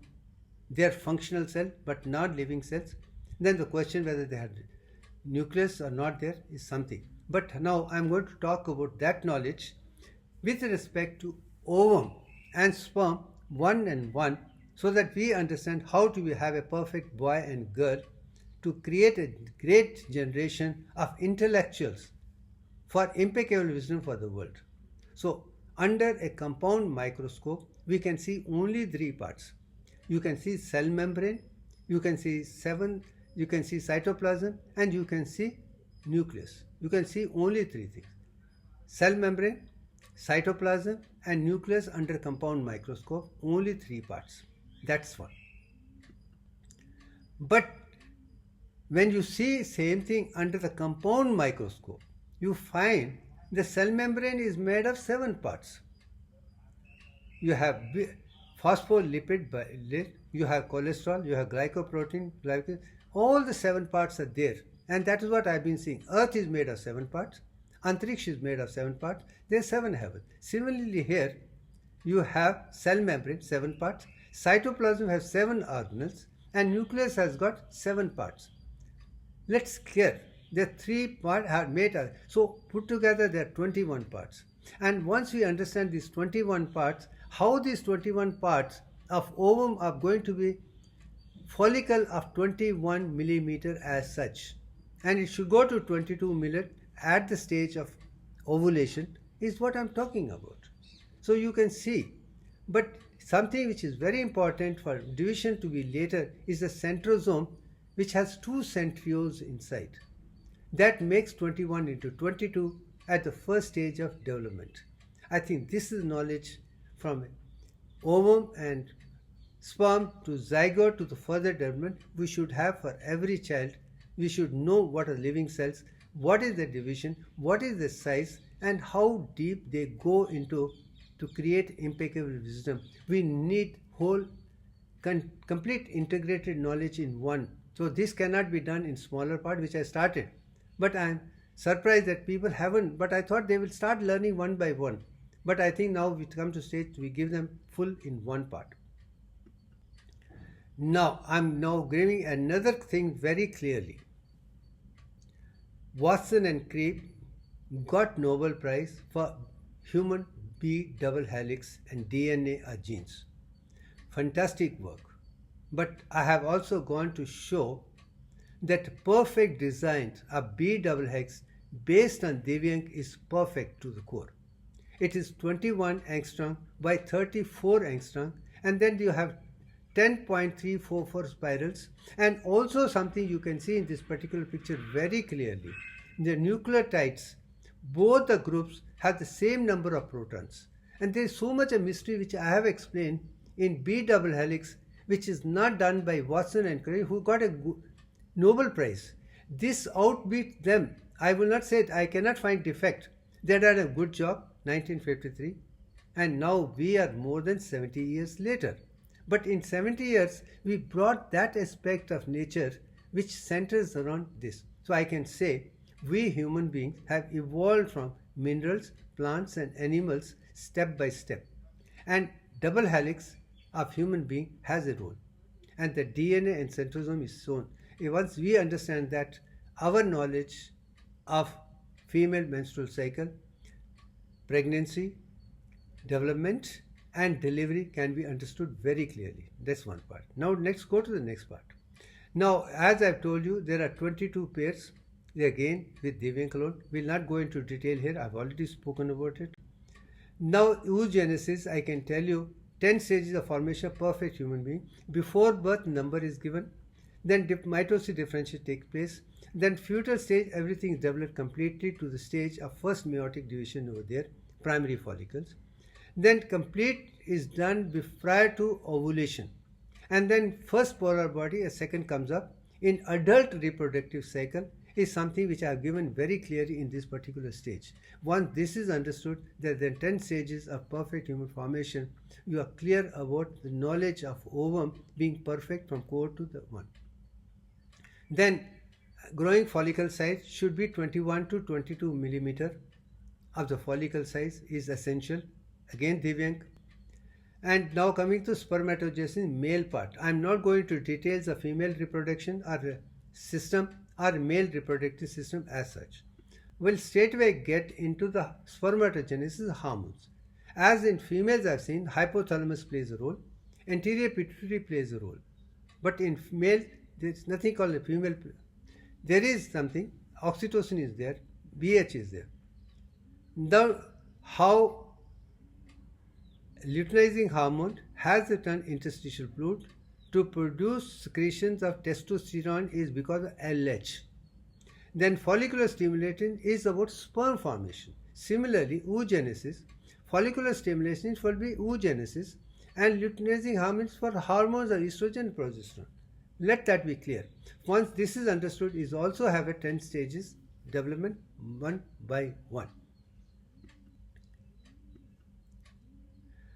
They are functional cells but not living cells. Then the question whether they have nucleus or not there is something. But now I'm going to talk about that knowledge with respect to ovum and sperm, one and one, so that we understand how to have a perfect boy and girl to create a great generation of intellectuals for impeccable wisdom for the world. So under a compound microscope, we can see only 3 parts. You can see cell membrane, you can see cytoplasm, and you can see nucleus. You can see only 3 things: cell membrane, cytoplasm, and nucleus under compound microscope. Only 3 parts. That's one. But when you see same thing under the compound microscope, you find the cell membrane is made of 7 parts. You have phospholipid layer, you have cholesterol, you have glycoprotein, glycogen. All the 7 parts are there, and that is what I've been seeing. Earth is made of 7 parts. Antariksh is made of 7 parts. There are 7 heavens. Similarly here, you have cell membrane, 7 parts. Cytoplasm has 7 organelles, and nucleus has got 7 parts. Let's clear. The 3 parts are made of, so put together there are 21 parts. And once we understand these 21 parts, how these 21 parts of ovum are going to be follicle of 21 millimeter as such, and it should go to 22 millimeter at the stage of ovulation, is what I'm talking about. So you can see, but something which is very important for division to be later is the centrosome, which has 2 centrioles inside. That makes 21 into 22 at the first stage of development. I think this is knowledge from ovum and sperm to zygote to the further development we should have for every child. We should know what are living cells, what is the division, what is the size, and how deep they go into to create impeccable wisdom. We need whole complete integrated knowledge in one. So this cannot be done in smaller part, which I started. But I am surprised that people haven't, but I thought they will start learning one by one. But I think now we come to stage we give them full in one part. Now I'm now giving another thing very clearly. Watson and Cribb got Nobel Prize for human B double helix and DNA are genes. Fantastic work. But I have also gone to show that perfect design of B double helix based on Divyank is perfect to the core. It is 21 angstrom by 34 angstrom, and then you have 10.344 spirals, and also something you can see in this particular picture very clearly. In the nucleotides, both the groups have the same number of protons, and there is so much a mystery which I have explained in B double helix, which is not done by Watson and Crick, who got a Nobel Prize. This outbeat them. I will not say it, I cannot find defect. They did a good job, 1953, and now we are more than 70 years later. But in 70 years, we brought that aspect of nature which centers around this. So I can say we human beings have evolved from minerals, plants and animals step by step. And double helix of human being has a role. And the DNA and centrosome is shown. Once we understand that, our knowledge of female menstrual cycle, pregnancy, development and delivery can be understood very clearly. That's one part. Now let's go to the next part. Now, as I've told you, there are 22 pairs, again with Divyank alone. We'll not go into detail here, I've already spoken about it. Now, oogenesis, I can tell you 10 stages of formation of perfect human being. Before birth, number is given. Then mitosis differentiation takes place. Then fetal stage, everything is developed completely to the stage of first meiotic division over there, primary follicles. Then complete is done prior to ovulation. And then first polar body, a second comes up. In adult reproductive cycle is something which I have given very clearly in this particular stage. Once this is understood, there are 10 stages of perfect human formation. You are clear about the knowledge of ovum being perfect from core to the one. Then growing follicle size should be 21 to 22 millimeter of the follicle size is essential. Again Divyank. And now coming to spermatogenesis, male part. I am not going to details of female reproduction or system or male reproductive system as such. We'll straightway get into the spermatogenesis hormones. As in females I have seen, hypothalamus plays a role, anterior pituitary plays a role. But in male, there is nothing called a female. There is something, oxytocin is there, BH is there. Now, how luteinizing hormone has a turn interstitial fluid to produce secretions of testosterone is because of LH. Then follicular stimulation is about sperm formation. Similarly, oogenesis, follicular stimulation will be oogenesis, and luteinizing hormones for hormones of estrogen and progesterone. Let that be clear. Once this is understood, is also have a 10 stages development one by one.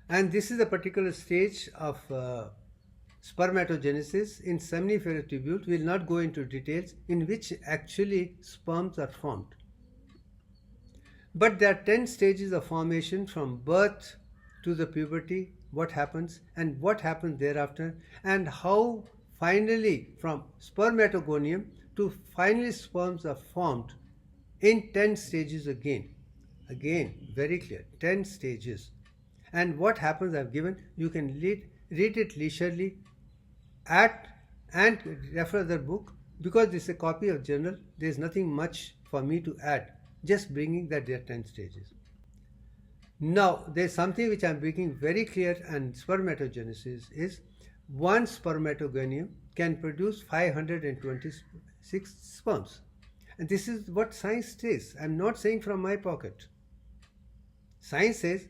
And this is a particular stage of spermatogenesis in seminiferous tubules. We will not go into details in which actually sperms are formed. But there are 10 stages of formation from birth to the puberty, what happens and what happens thereafter, and how finally from spermatogonium to finally sperms are formed in 10 stages again. Again, very clear, 10 stages. And what happens I have given, you can read it leisurely and refer the book, because this is a copy of journal. There is nothing much for me to add, just bringing that there are 10 stages. Now there is something which I am making very clear, and spermatogenesis is one spermatogonium can produce 526 sperms, and this is what science says. I am not saying from my pocket. Science says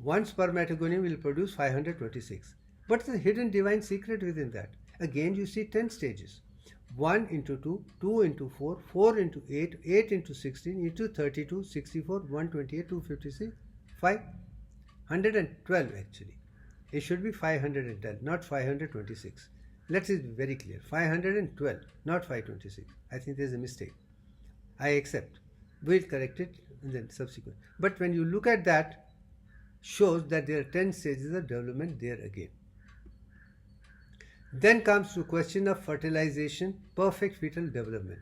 one spermatogonium will produce 526. What's the hidden divine secret within that? Again, you see 10 stages. 1 into 2, 2 into 4, 4 into 8, 8 into 16, into 32, 64, 128, 256, 512 actually. It should be 510, not 526. Let's be very clear. 512, not 526. I think there's a mistake. I accept. We'll correct it and then subsequent. But when you look at that, shows that there are 10 stages of development there again. Then comes to question of fertilization, perfect fetal development.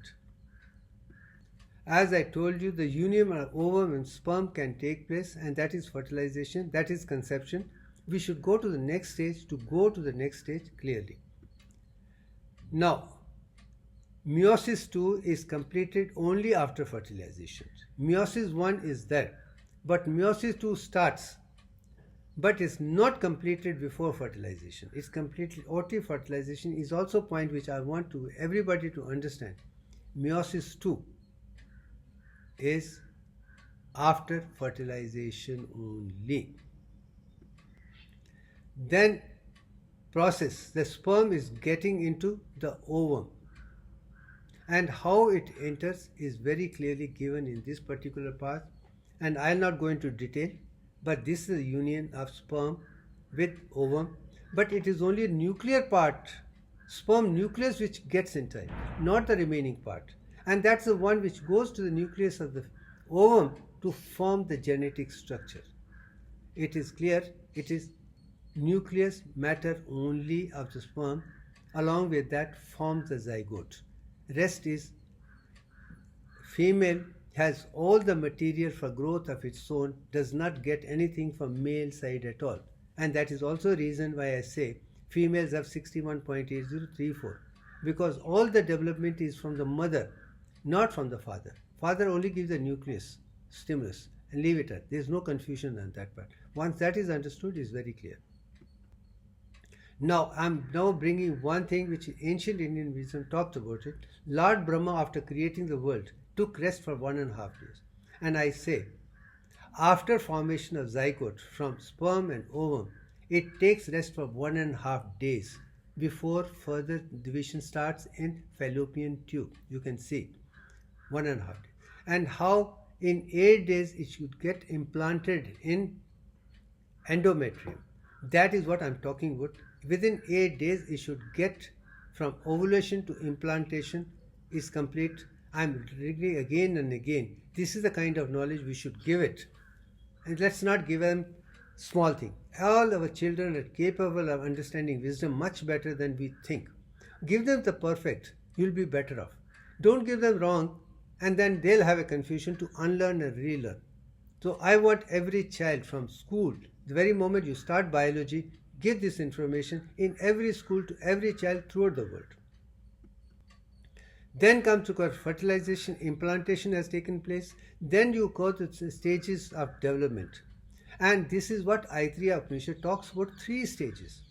As I told you, the union of ovum and sperm can take place, and that is fertilization, that is conception. We should go to the next stage to go to the next stage clearly. Now, meiosis 2 is completed only after fertilization. Meiosis 1 is there, but meiosis 2 starts but it's not completed before fertilization. It's completely OT fertilization is also a point which I want to everybody to understand. Meiosis 2 is after fertilization only. Then process, the sperm is getting into the ovum, and how it enters is very clearly given in this particular part, and I'll not go into detail, but this is the union of sperm with ovum, but it is only a nuclear part, sperm nucleus, which gets inside, not the remaining part, and that's the one which goes to the nucleus of the ovum to form the genetic structure. It is clear, it is nucleus matter only of the sperm, along with that forms the zygote. Rest is female has all the material for growth of its own, does not get anything from male side at all, and that is also a reason why I say females have 61.8034, because all the development is from the mother, not from the father. Father only gives the nucleus stimulus and leave it at. There is no confusion on that part. Once that is understood, it is very clear. Now, I am now bringing one thing which ancient Indian wisdom talked about it. Lord Brahma, after creating the world, took rest for 1.5 days. And I say, after formation of zygote from sperm and ovum, it takes rest for 1.5 days before further division starts in fallopian tube. You can see 1.5 days. And how in 8 days it should get implanted in endometrium. That is what I am talking about. Within 8 days it should get from ovulation to implantation is complete. I am reading again and again. This is the kind of knowledge we should give it. And let's not give them small thing. All our children are capable of understanding wisdom much better than we think. Give them the perfect, you'll be better off. Don't give them wrong, and then they'll have a confusion to unlearn and relearn. So I want every child from school, the very moment you start biology, give this information in every school to every child throughout the world. Then comes to fertilization, implantation has taken place. Then you go to the stages of development. And this is what Aitreya Upanishad talks about, 3 stages.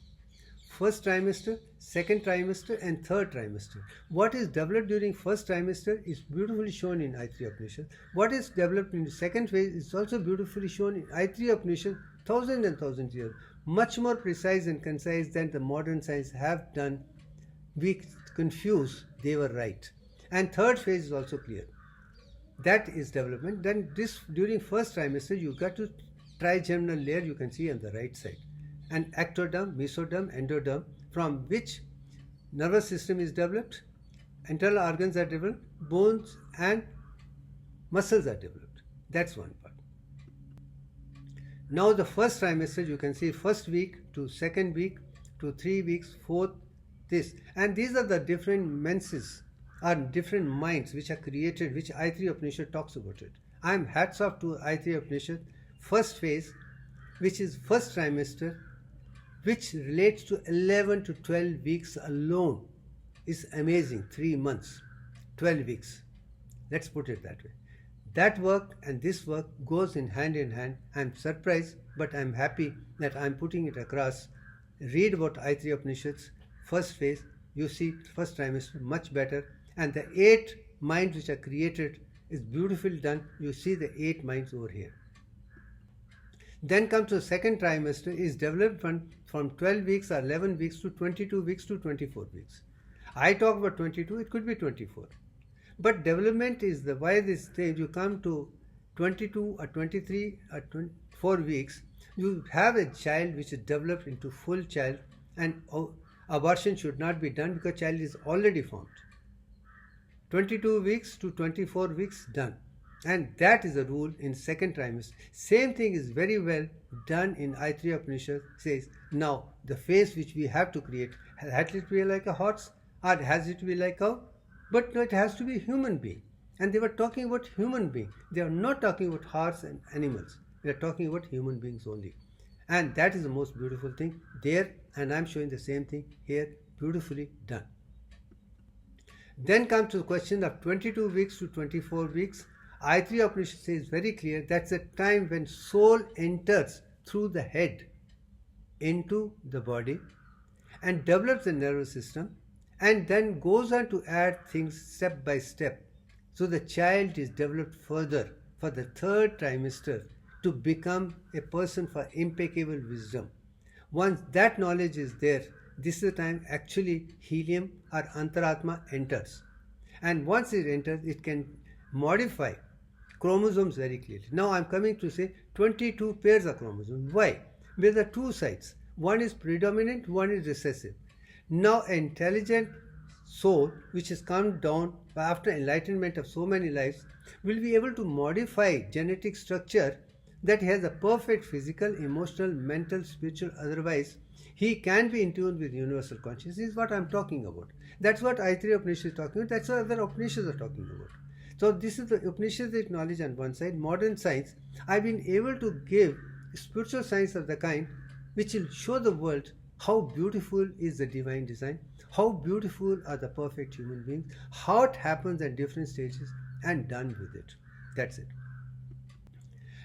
First trimester, second trimester, and third trimester. What is developed during first trimester is beautifully shown in Aitreya Upanishad. What is developed in the second phase is also beautifully shown in Aitreya Upanishad, thousands and thousands of years. Much more precise and concise than the modern science have done. We confuse, they were right. And third phase is also clear. That is development. Then this during first trimester you got to trigeminal layer, you can see on the right side, and ectoderm, mesoderm, endoderm, from which nervous system is developed, internal organs are developed, bones and muscles are developed. That's one part. Now the first trimester, you can see first week to second week to 3 weeks, fourth, this, and these are the different menses or different minds which are created, which Aitreya Upanishad talks about it. I am hats off to Aitreya Upanishad. First phase, which is first trimester, which relates to 11 to 12 weeks alone, is amazing. 3 months, 12 weeks. Let's put it that way. That work and this work goes in hand. I'm surprised, but I'm happy that I'm putting it across. Read about Aitreya Upanishad's first phase. You see first trimester much better, and the 8 minds which are created is beautifully done. You see the 8 minds over here. Then comes the second trimester, is developed from 12 weeks or 11 weeks to 22 weeks to 24 weeks. I talk about 22, it could be 24. But development is the why this stage you come to 22 or 23 or 24 weeks, you have a child which is developed into full child, and abortion should not be done because child is already formed. 22 weeks to 24 weeks done. And that is the rule in second trimester. Same thing is very well done in Aitreya Upanishad. Says, now the phase which we have to create, has it to be like a horse or has it to be like a, but no, it has to be human being. And they were talking about human being. They are not talking about horse and animals. They are talking about human beings only. And that is the most beautiful thing there. And I am showing the same thing here, beautifully done. Then comes to the question of 22 weeks to 24 weeks. Aitreya Upanishad says very clear, that's the time when soul enters through the head into the body and develops the nervous system and then goes on to add things step by step. So the child is developed further for the third trimester to become a person for impeccable wisdom. Once that knowledge is there, this is the time actually helium or antaratma enters. And once it enters, it can modify chromosomes very clearly. Now I am coming to say 22 pairs of chromosomes. Why? Because there are two sides. One is predominant, one is recessive. Now an intelligent soul which has come down after enlightenment of so many lives will be able to modify genetic structure that has a perfect physical, emotional, mental, spiritual, otherwise he can be in tune with universal consciousness. This is what I am talking about. That's what Aitreya Upanishad is talking about. That's what other Upanishads are talking about. So this is the Upanishadic knowledge on one side. Modern science, I've been able to give spiritual science of the kind which will show the world how beautiful is the divine design, how beautiful are the perfect human beings, how it happens at different stages, and done with it. That's it.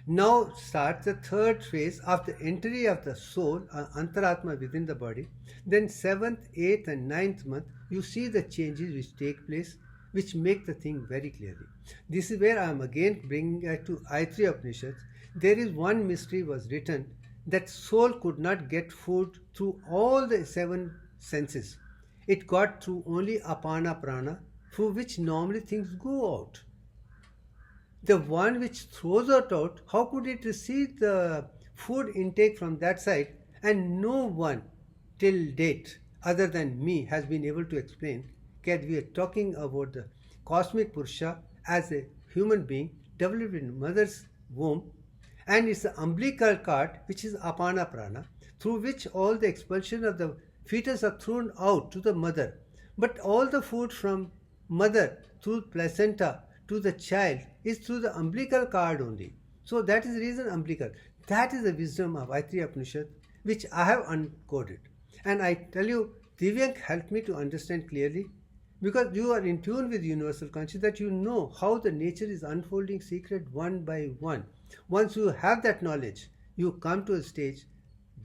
Now starts the third phase of the entry of the soul, antaratma within the body. Then 7th, 8th and 9th month, you see the changes which take place, which make the thing very clearly. This is where I am again bringing it to Aitreya Upanishads. There is one mystery was written that soul could not get food through all the 7 senses. It got through only apana prana, through which normally things go out. The one which throws it out, how could it receive the food intake from that side? And no one till date other than me has been able to explain that we are talking about the cosmic Purusha as a human being developed in mother's womb, and it's the umbilical cord which is apana prana, through which all the expulsion of the fetus are thrown out to the mother. But all the food from mother through placenta to the child is through the umbilical cord only. So that is the reason umbilical. That is the wisdom of Aitreya Upanishad which I have uncoded. And I tell you, Divyank helped me to understand clearly, because you are in tune with universal consciousness, that you know how the nature is unfolding secret one by one. Once you have that knowledge, you come to a stage,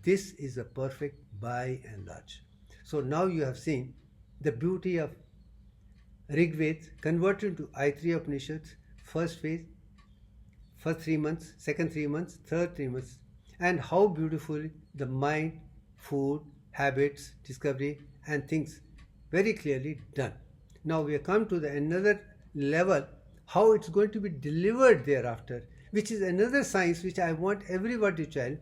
this is a perfect by and large. So now you have seen the beauty of Rig Veda converted to Aitreya Upanishads, first phase, first 3 months, second 3 months, third 3 months, and how beautifully the mind, food, habits, discovery and things very clearly done. Now we have come to the another level, how it's going to be delivered thereafter, which is another science which I want everybody to child.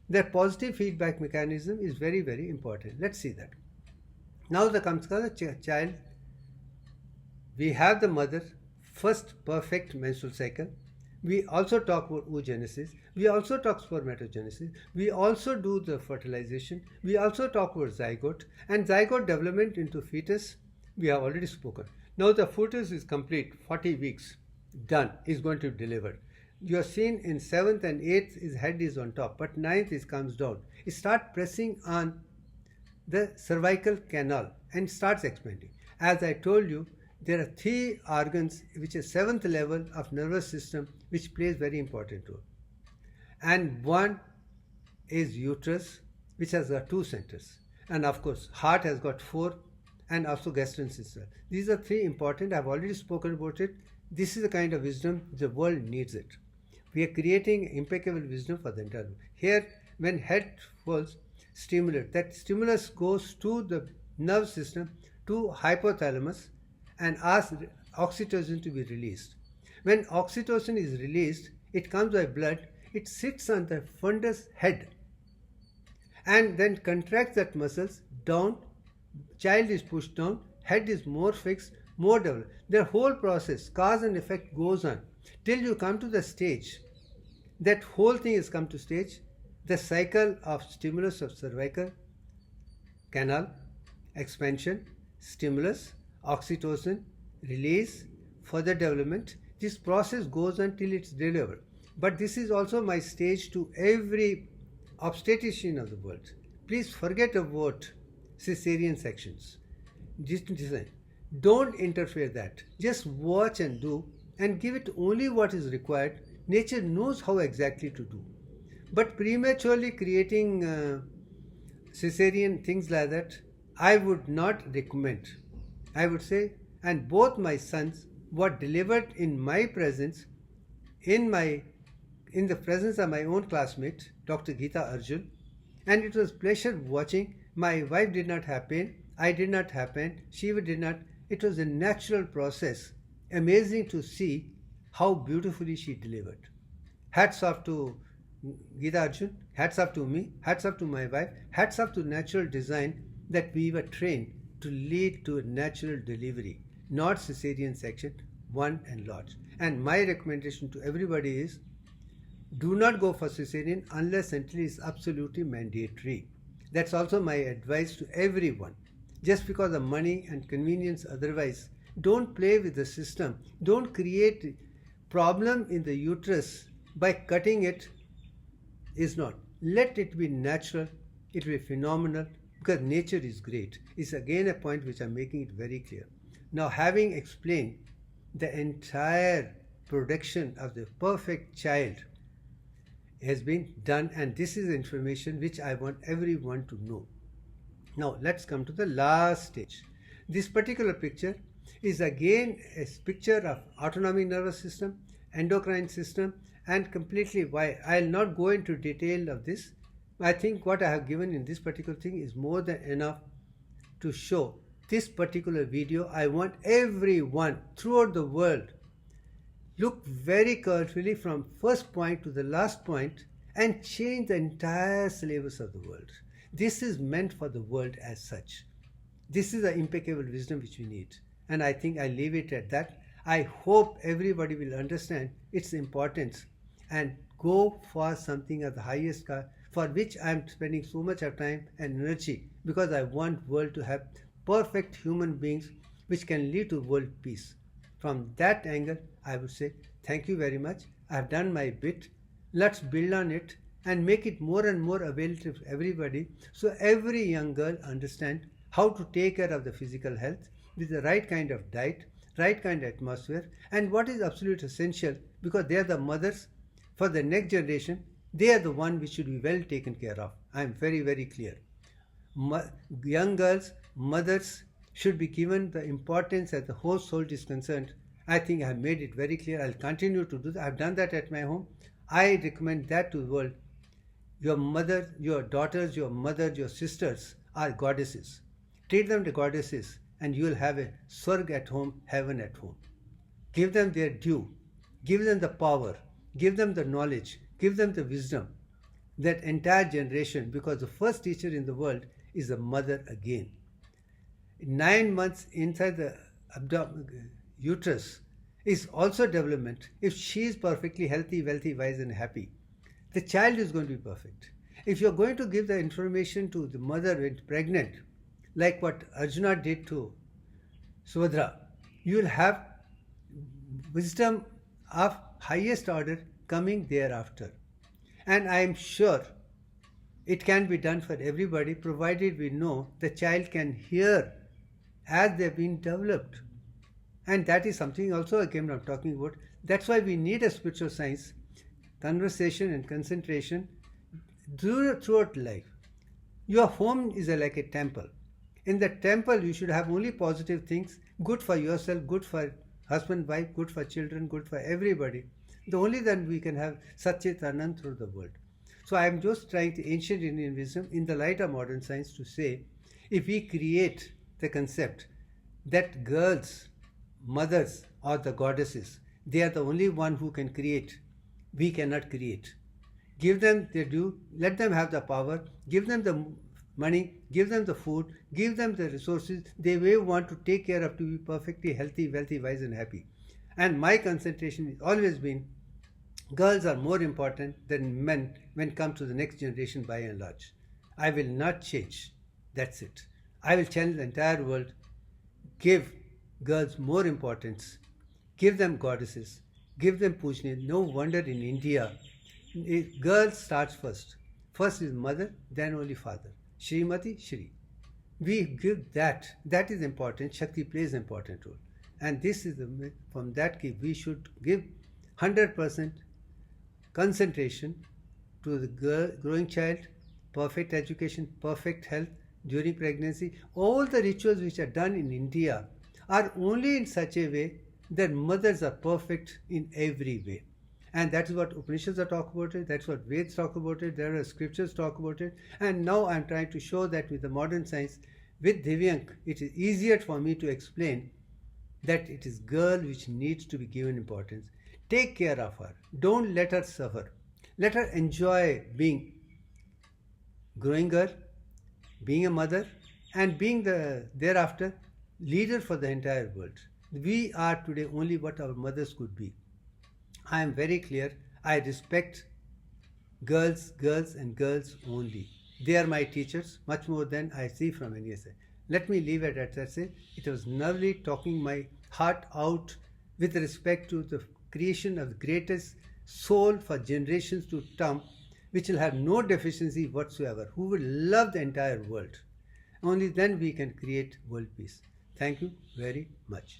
That positive feedback mechanism is very, very important. Let's see that. Now the comes the child. We have the mother, first perfect menstrual cycle. We also talk about oogenesis. We also talk spermatogenesis. We also do the fertilization. We also talk about zygote, and zygote development into fetus. We have already spoken. Now the fetus is complete, 40 weeks, done, is going to be delivered. You are seen in 7th and 8th, his head is on top, but 9th it comes down. It starts pressing on the cervical canal and starts expanding. As I told you, there are 3 organs which is 7th level of nervous system which plays very important role. And one is uterus, which has got 2 centers. And of course, heart has got 4, and also gastrointestinal. These are 3 important. I have already spoken about it. This is the kind of wisdom the world needs it. We are creating impeccable wisdom for the entire world. Here, when head falls, stimulate. That stimulus goes to the nerve system, to hypothalamus, and asks oxytocin to be released. When oxytocin is released, it comes by blood, it sits on the fundus head and then contracts that muscles down. Child is pushed down, head is more fixed, more developed. The whole process, cause and effect, goes on till you come to the stage. That whole thing has come to stage. The cycle of stimulus of cervical canal, expansion, stimulus, oxytocin, release, further development. This process goes on till it's delivered. But this is also my stage to every obstetrician of the world. Please forget about cesarean sections. Don't interfere that. Just watch and do, and give it only what is required. Nature knows how exactly to do. But prematurely creating cesarean, things like that, I would not recommend. I would say, and both my sons were delivered in my presence, in the presence of my own classmate, Dr. Geeta Arjun, and it was pleasure watching. My wife did not have pain, I did not have pain, she did not. It was a natural process. Amazing to see how beautifully she delivered. Hats off to Geeta Arjun, hats off to me, hats off to my wife, hats off to natural design that we were trained to lead to a natural delivery, not cesarean section, one and lot. And my recommendation to everybody is, do not go for cesarean unless until it is absolutely mandatory. That's also my advice to everyone. Just because of money and convenience otherwise, don't play with the system. Don't create problem in the uterus by cutting it. Is not. Let it be natural. It will be phenomenal because nature is great. It's again a point which I'm making it very clear. Now, having explained the entire production of the perfect child has been done, and this is information which I want everyone to know. Now let's come to the last stage. This particular picture is again a picture of autonomic nervous system, endocrine system, and completely why. I'll not go into detail of this. I think what I have given in this particular thing is more than enough to show this particular video. I want everyone throughout the world look very carefully from first point to the last point and change the entire syllabus of the world. This is meant for the world as such. This is the impeccable wisdom which we need. And I think I leave it at that. I hope everybody will understand its importance and go for something of the highest for which I am spending so much of time and energy, because I want world to have perfect human beings which can lead to world peace. From that angle, I would say thank you very much. I have done my bit. Let's build on it and make it more and more available to everybody, so every young girl understand how to take care of the physical health with the right kind of diet, right kind of atmosphere, and what is absolutely essential, because they are the mothers for the next generation. They are the one which should be well taken care of. I am very, very clear. Young girls, mothers should be given the importance as the household is concerned. I think I have made it very clear. I'll continue to do that. I've done that at my home. I recommend that to the world. Your mother, your daughters, your mother, your sisters are goddesses. Treat them to goddesses and you will have a Swarg at home, heaven at home. Give them their due. Give them the power. Give them the knowledge. Give them the wisdom. That entire generation, because the first teacher in the world is the mother again. 9 months inside the uterus is also development. If she is perfectly healthy, wealthy, wise and happy, the child is going to be perfect. If you're going to give the information to the mother when pregnant, like what Arjuna did to Subhadra, you will have wisdom of highest order coming thereafter. And I am sure it can be done for everybody, provided we know the child can hear as they've been developed. And that is something also again I'm talking about. That's why we need a spiritual science, conversation and concentration throughout life. Your home is like a temple. In the temple, you should have only positive things, good for yourself, good for husband, wife, good for children, good for everybody. The only then we can have Satchit Anand through the world. So I am just trying the ancient Indian wisdom in the light of modern science to say, if we create the concept that girls, mothers are the goddesses, they are the only one who can create. We cannot create. Give them their due, let them have the power, give them the money, give them the food, give them the resources they may want to take care of to be perfectly healthy, wealthy, wise and happy. And my concentration has always been, girls are more important than men when it comes to the next generation by and large. I will not change. That's it. I will challenge the entire world. Give girls more importance. Give them goddesses. Give them pujni. No wonder in India, girl starts first. First is mother, then only father. Shrimati, Shri. We give that. That is important. Shakti plays an important role. And this is from that we should give 100% concentration to the growing child, perfect education, perfect health during pregnancy. All the rituals which are done in India are only in such a way that mothers are perfect in every way. And that is what Upanishads are talk about it, that's what Veds talk about it, there are scriptures talk about it. And now I am trying to show that with the modern science, with Divyank, it is easier for me to explain that it is girl which needs to be given importance. Take care of her. Don't let her suffer. Let her enjoy being growing girl, being a mother, and being the thereafter leader for the entire world. We are today only what our mothers could be. I am very clear. I respect girls and girls only. They are my teachers, much more than I see from any other. Let me leave it at that. It was lovely talking my heart out with respect to the creation of the greatest soul for generations to come, which will have no deficiency whatsoever, who will love the entire world. Only then we can create world peace. Thank you very much.